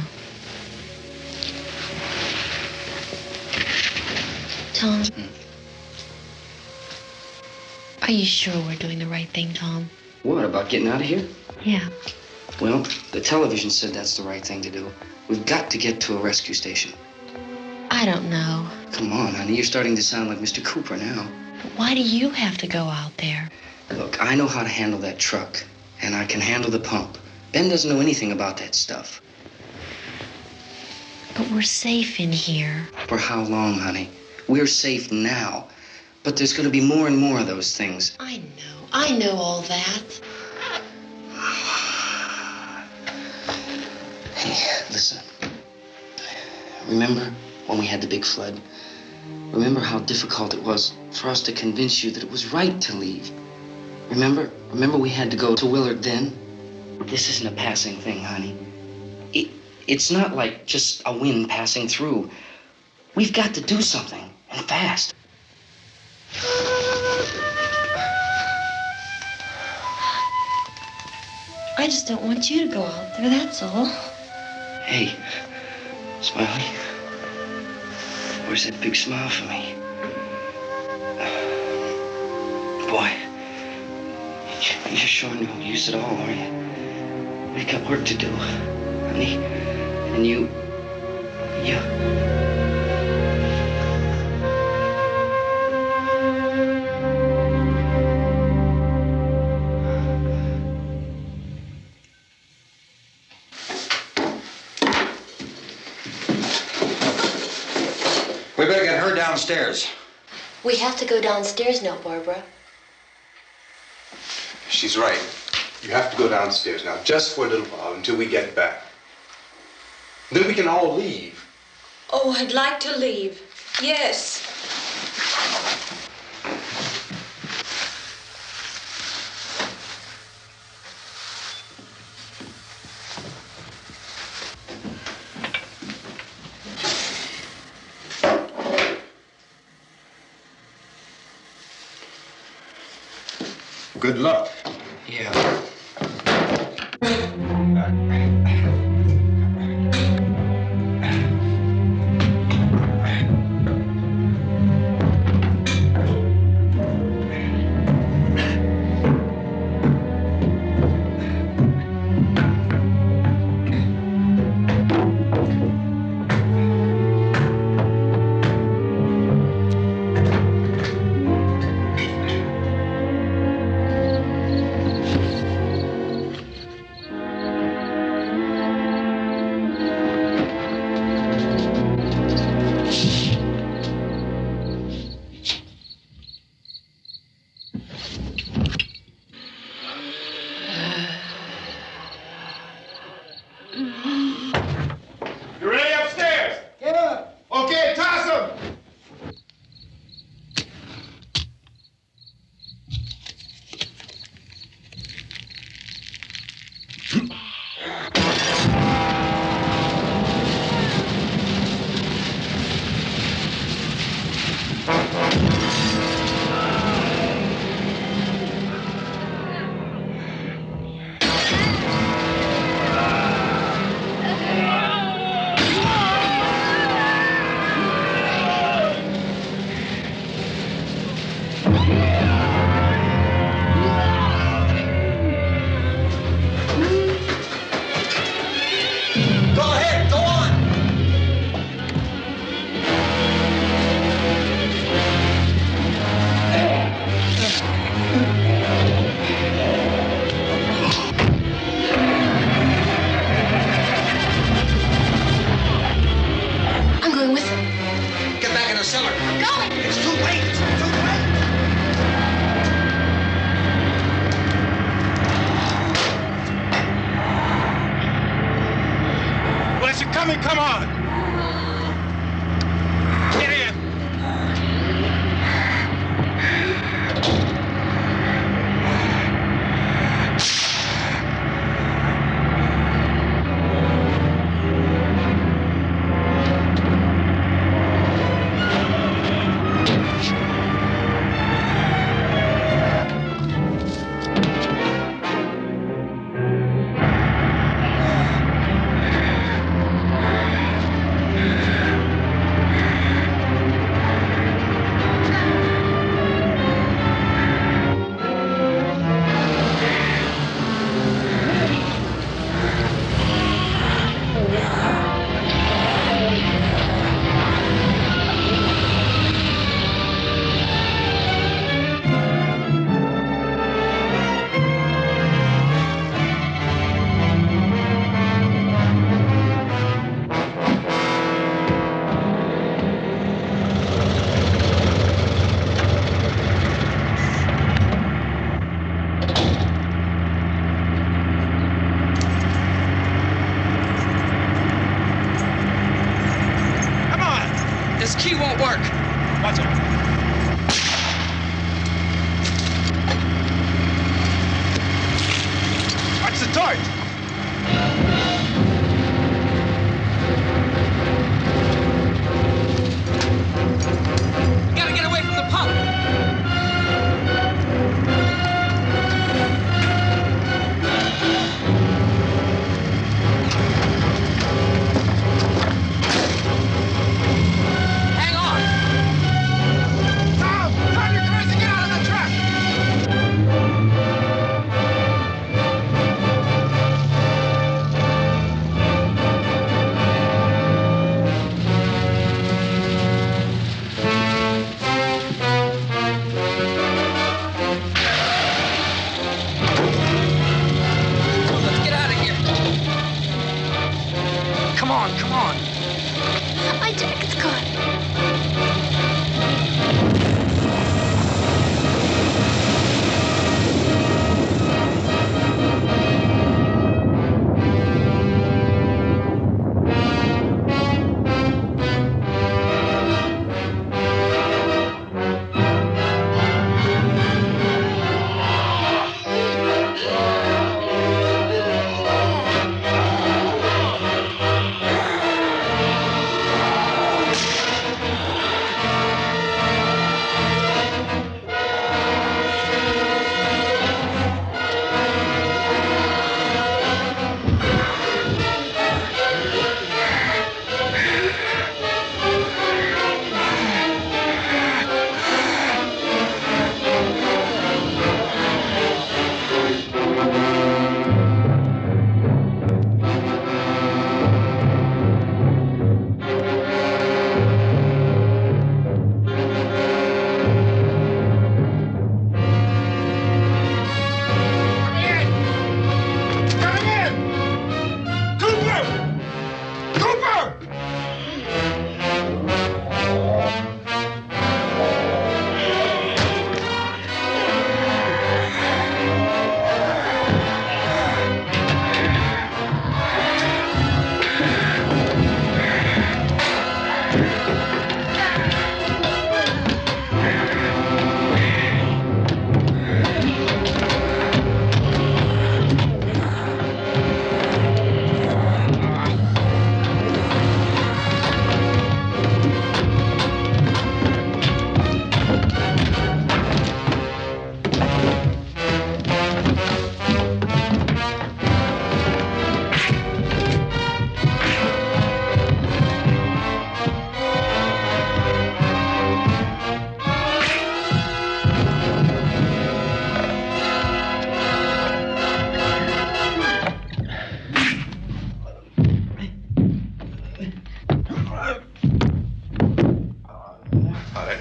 Tom, are you sure we're doing the right thing, Tom? What, about getting out of here? Yeah. Well, the television said that's the right thing to do. We've got to get to a rescue station. I don't know. Come on, honey, you're starting to sound like Mr. Cooper now. But why do you have to go out there? Look, I know how to handle that truck, and I can handle the pump. Ben doesn't know anything about that stuff. But we're safe in here. For how long, honey? We're safe now. But there's going to be more and more of those things. I know all that. Hey, listen. Remember when we had the big flood? Remember how difficult it was for us to convince you that it was right to leave? Remember we had to go to Willard then? This isn't a passing thing, honey. It's not like just a wind passing through. We've got to do something, and fast. I just don't want you to go out there, that's all. Hey, Smiley. Where's that big smile for me? Boy, you're showing no use at all, are you? We've got work to do, honey. And you... We better get her downstairs. We have to go downstairs now, Barbara. She's right. You have to go downstairs now, just for a little while, until we get back. Then we can all leave. Oh, I'd like to leave. Yes. Good luck. Yeah. You ready upstairs? Yeah. Okay, toss them. Go ahead, go on. I'm going with them. Get back in the cellar. I'm going. It's too late. It's too late. Well, it's coming. Come on. Get in. torch! Gotta get away from the pump! Hang on! Tom! Turn your cars and get out of the truck! Let's get out of here. Come on, come on. My jacket's caught.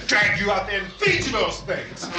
Drag you out there and feed you those things.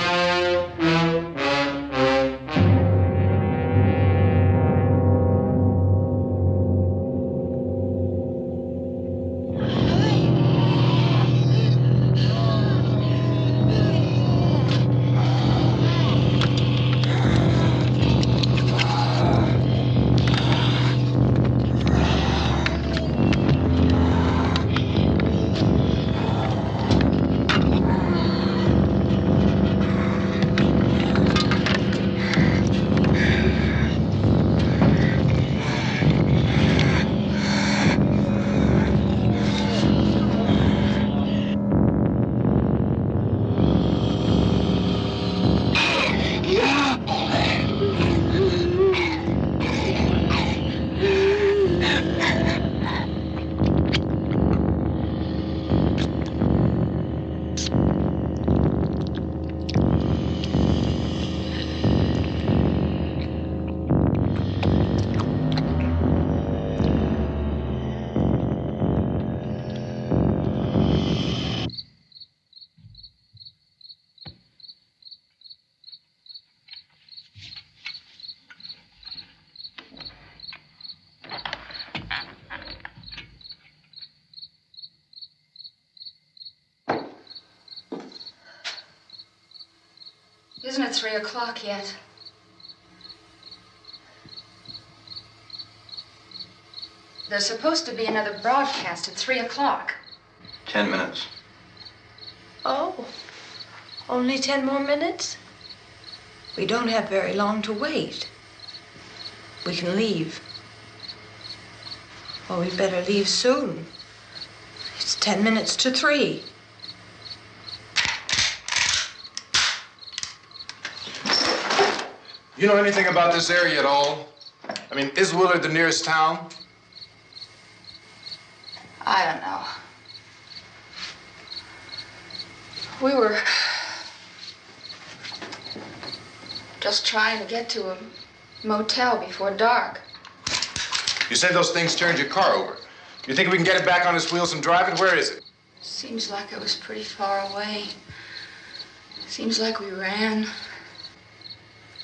Isn't it 3 o'clock yet? There's supposed to be another broadcast at 3 o'clock. 10 minutes. Oh, only 10 more minutes? We don't have very long to wait. we can leave. Well, we'd better leave soon. It's 10 minutes to 3. You know anything about this area at all? I mean, is Willard the nearest town? I don't know. We were just trying to get to a motel before dark. You said those things turned your car over. You think we can get it back on its wheels and drive it? Where is it? Seems like it was pretty far away. Seems like we ran.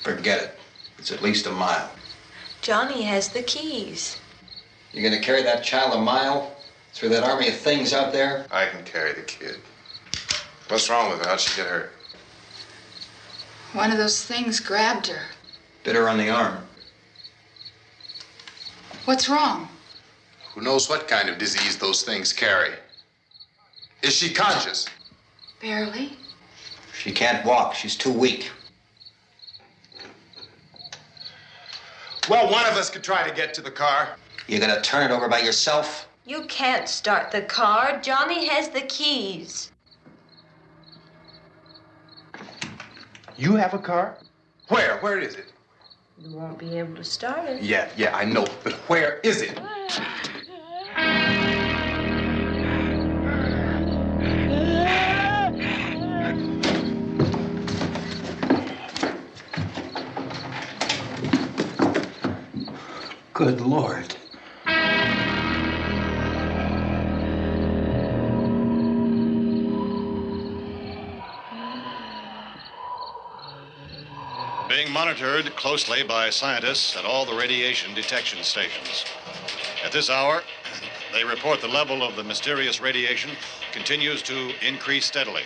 Forget it. It's at least a mile. Johnny has the keys. You gonna carry that child a mile through that army of things out there? I can carry the kid. What's wrong with her? How'd she get hurt? One of those things grabbed her. Bit her on the arm. What's wrong? Who knows what kind of disease those things carry? Is she conscious? Barely. She can't walk. She's too weak. Well, one of us could try to get to the car. You gonna turn it over by yourself? You can't start the car. Johnny has the keys. You have a car? Where? Where is it? You won't be able to start it. Yeah, I know. But where is it? Good Lord. Being monitored closely by scientists at all the radiation detection stations. At this hour, they report the level of the mysterious radiation continues to increase steadily.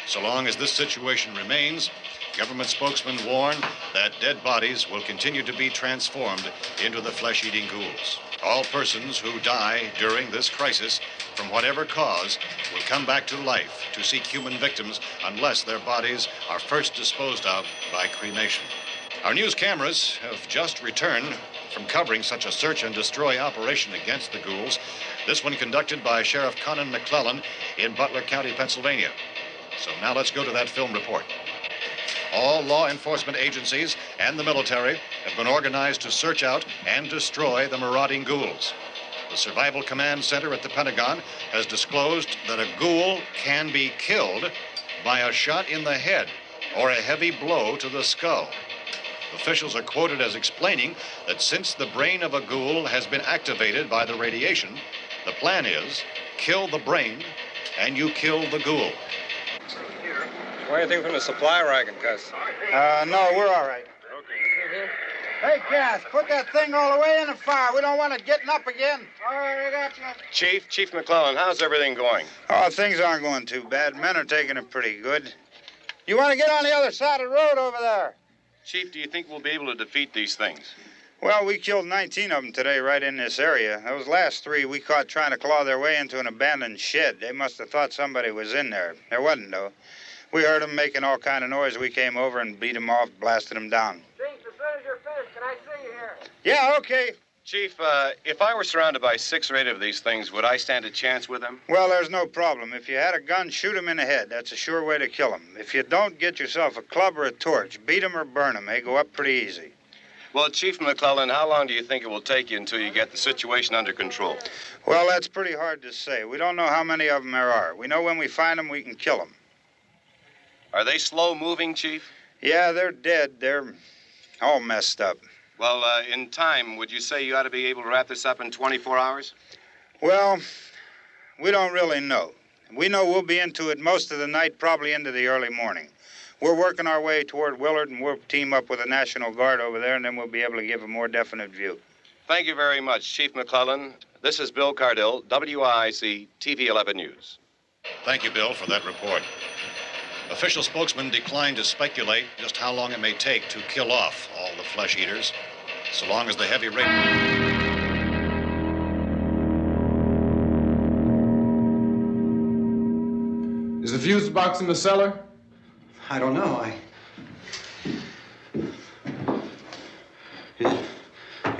So long as this situation remains, government spokesmen warn that dead bodies will continue to be transformed into the flesh-eating ghouls. All persons who die during this crisis, from whatever cause, will come back to life to seek human victims unless their bodies are first disposed of by cremation. Our news cameras have just returned from covering such a search and destroy operation against the ghouls, this one conducted by Sheriff Conan McClellan in Butler County, Pennsylvania. So now let's go to that film report. All law enforcement agencies and the military have been organized to search out and destroy the marauding ghouls. The Survival Command Center at the Pentagon has disclosed that a ghoul can be killed by a shot in the head or a heavy blow to the skull. Officials are quoted as explaining that since the brain of a ghoul has been activated by the radiation, the plan is kill the brain and you kill the ghoul. Anything from the supply wagon, Cuz? No, we're all right. Hey, Cass, put that thing all the way in the fire. We don't want it getting up again. All right, I got you. Chief McClellan, how's everything going? Oh, things aren't going too bad. Men are taking it pretty good. You want to get on the other side of the road over there? Chief, do you think we'll be able to defeat these things? Well, we killed 19 of them today right in this area. Those last 3 we caught trying to claw their way into an abandoned shed. They must have thought somebody was in there. There wasn't, though. We heard them making all kind of noise. We came over and beat them off, blasted them down. Chief, as soon as you're finished, can I see you here? Yeah, okay. Chief, if I were surrounded by 6 or 8 of these things, would I stand a chance with them? Well, there's no problem. If you had a gun, shoot them in the head. That's a sure way to kill them. If you don't, get yourself a club or a torch. Beat them or burn them. They go up pretty easy. Well, Chief McClellan, how long do you think it will take you until you get the situation under control? Well, that's pretty hard to say. We don't know how many of them there are. We know when we find them, we can kill them. Are they slow-moving, Chief? Yeah, they're dead. They're all messed up. Well, in time, would you say you ought to be able to wrap this up in 24 hours? Well, we don't really know. We know we'll be into it most of the night, probably into the early morning. We're working our way toward Willard, and we'll team up with the National Guard over there, and then we'll be able to give a more definite view. Thank you very much, Chief McClellan. This is Bill Cardill, WIC TV 11 News. Thank you, Bill, for that report. Official spokesman declined to speculate just how long it may take to kill off all the flesh eaters, so long as the heavy rain... Is the fuse box in the cellar? I don't know.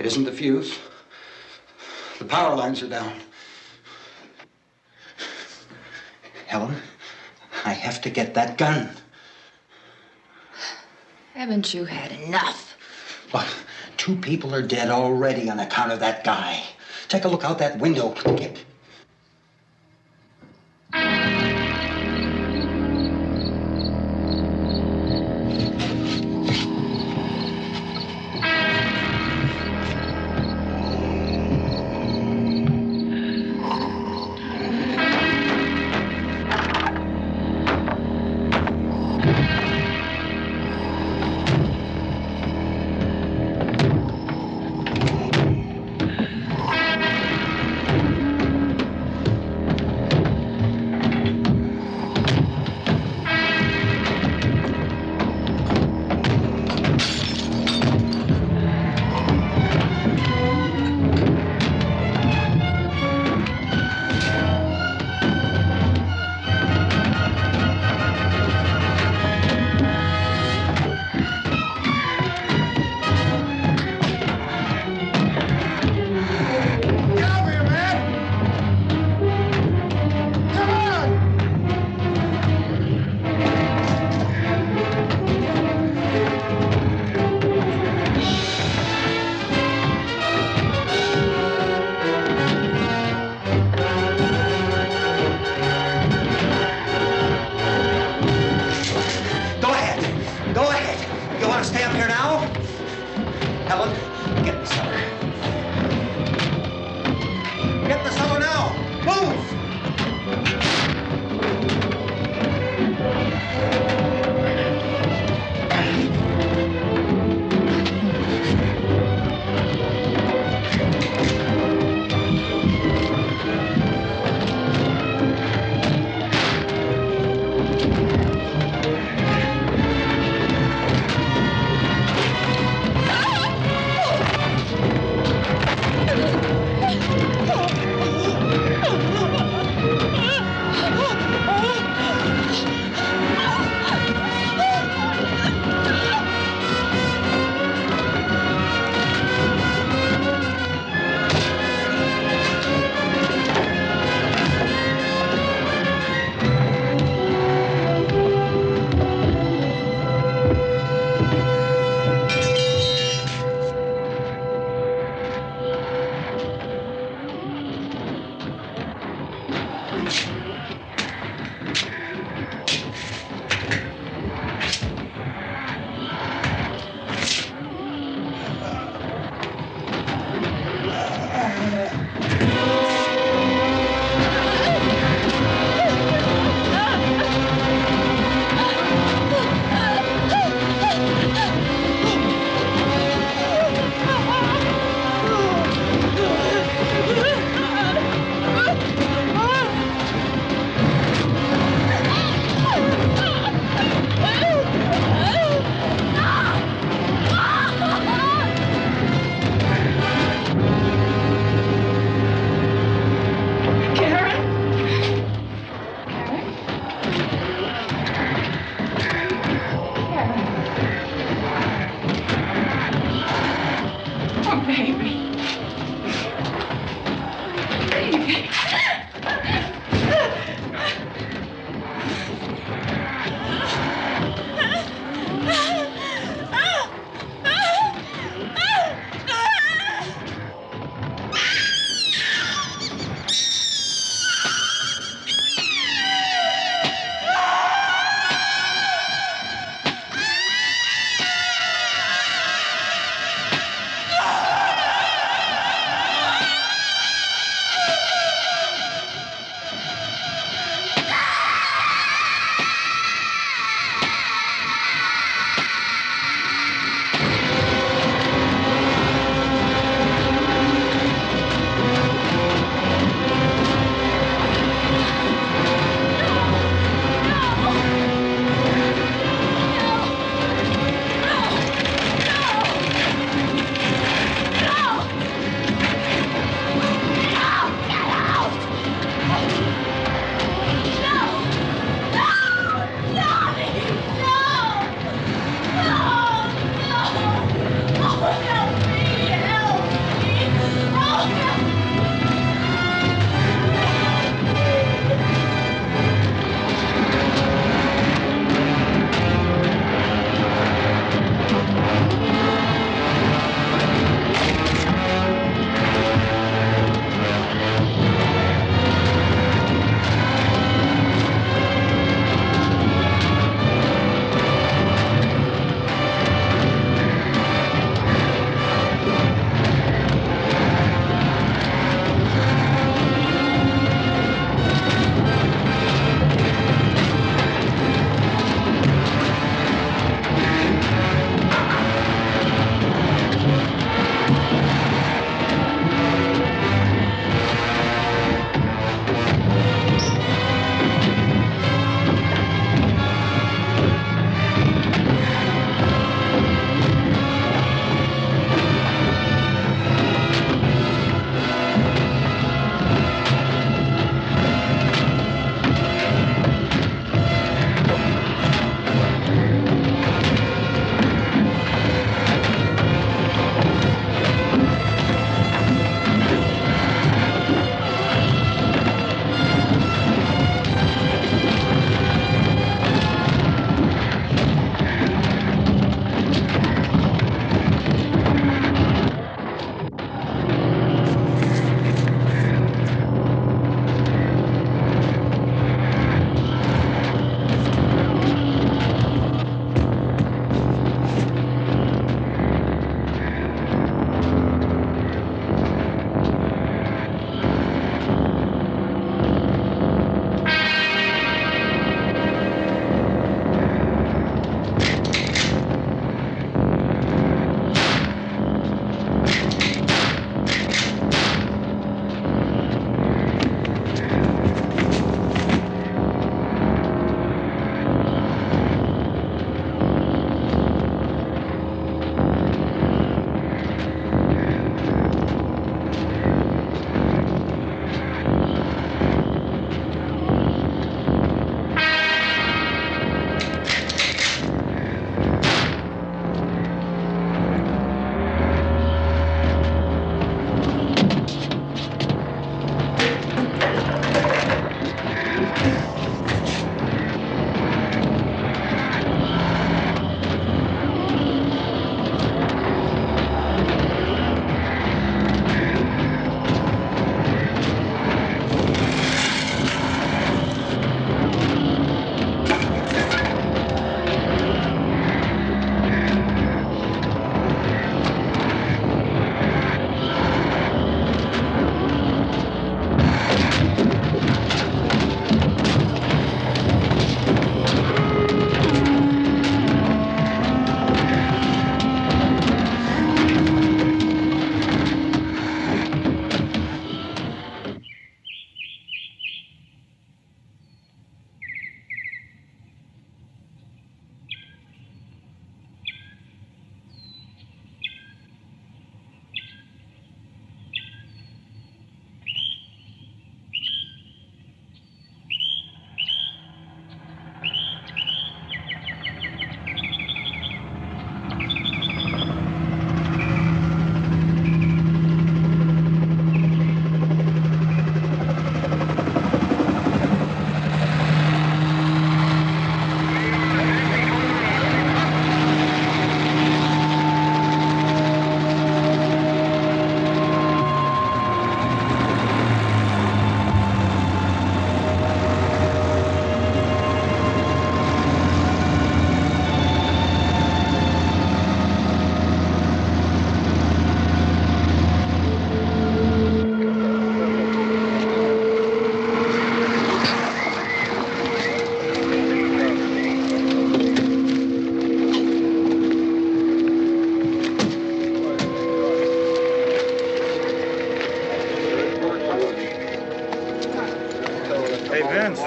It isn't the fuse. The power lines are down. Helen, I have to get that gun. Haven't you had enough? Look, 2 people are dead already on account of that guy. Take a look out that window. Get...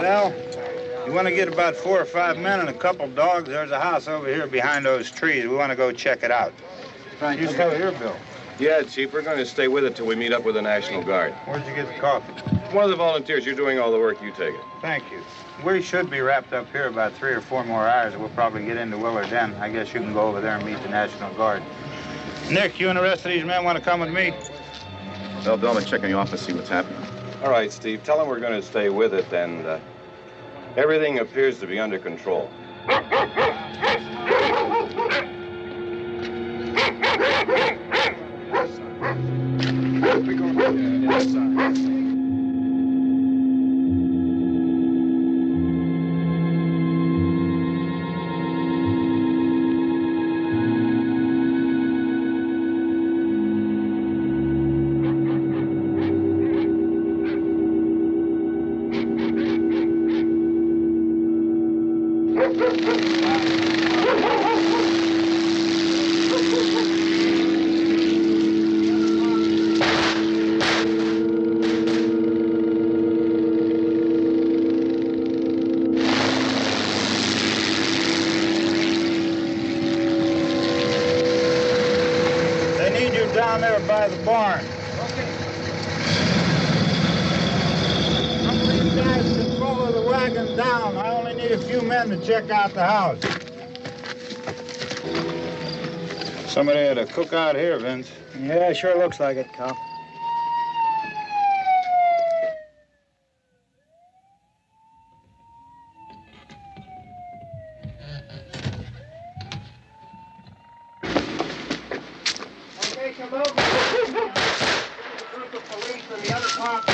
Well, you want to get about 4 or 5 men and a couple dogs, there's a house over here behind those trees. We want to go check it out. Frank, you stay here, Bill. Yeah, Chief, we're going to stay with it till we meet up with the National Guard. Where'd you get the coffee? One of the volunteers. You're doing all the work. You take it. Thank you. We should be wrapped up here about 3 or 4 more hours. We'll probably get into Willard then. I guess you can go over there and meet the National Guard. Nick, you and the rest of these men want to come with me? Well, Bill, I'm checking the office, see what's happening. All right, Steve. Tell them we're going to stay with it, and everything appears to be under control. We go inside. Down there by the barn. Some of these guys can follow the wagon down. I only need a few men to check out the house. Somebody had a cookout here, Vince. Yeah, sure looks like it, Cal. Come over. A group of police and the other cops.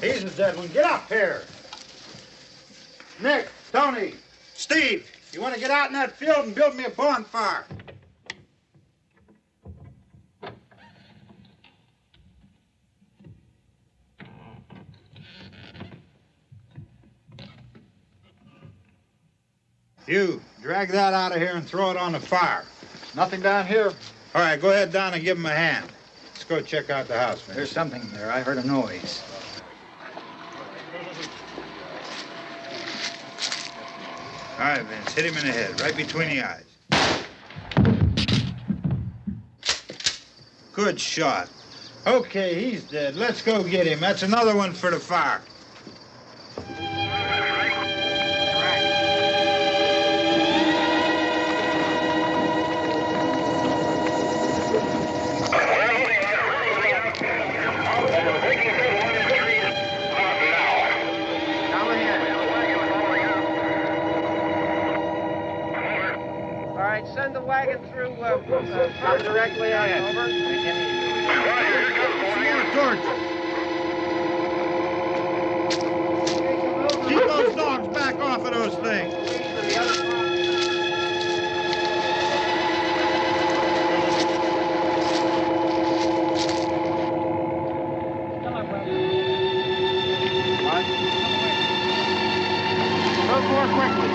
He's a dead one. Get up here. Nick, Tony, Steve, you want to get out in that field and build me a bonfire? You, drag that out of here and throw it on the fire. Nothing down here. All right, go ahead down and give him a hand. Let's go check out the house, man. There's something there. I heard a noise. All right, Vince, hit him in the head, right between the eyes. Good shot. Okay, he's dead. Let's go get him. That's another one for the fire. Send the wagon through directly ahead. Over. More torches. Keep those dogs back off of those things. Move more quickly.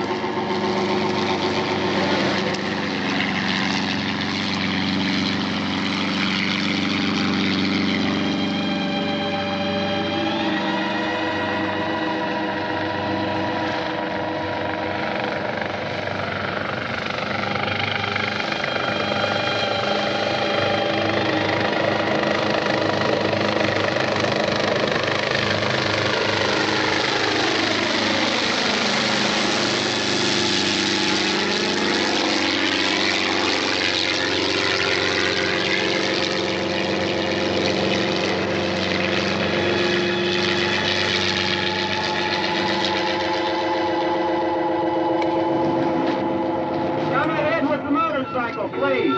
Please.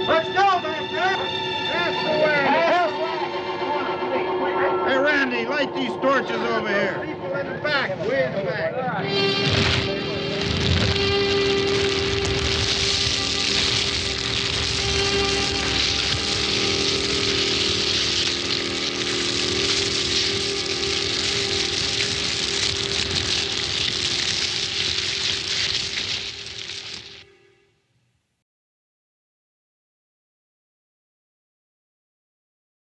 Let's go back there. That's the way. Hey, Randy, light these torches over here. People in the back. Way in the back.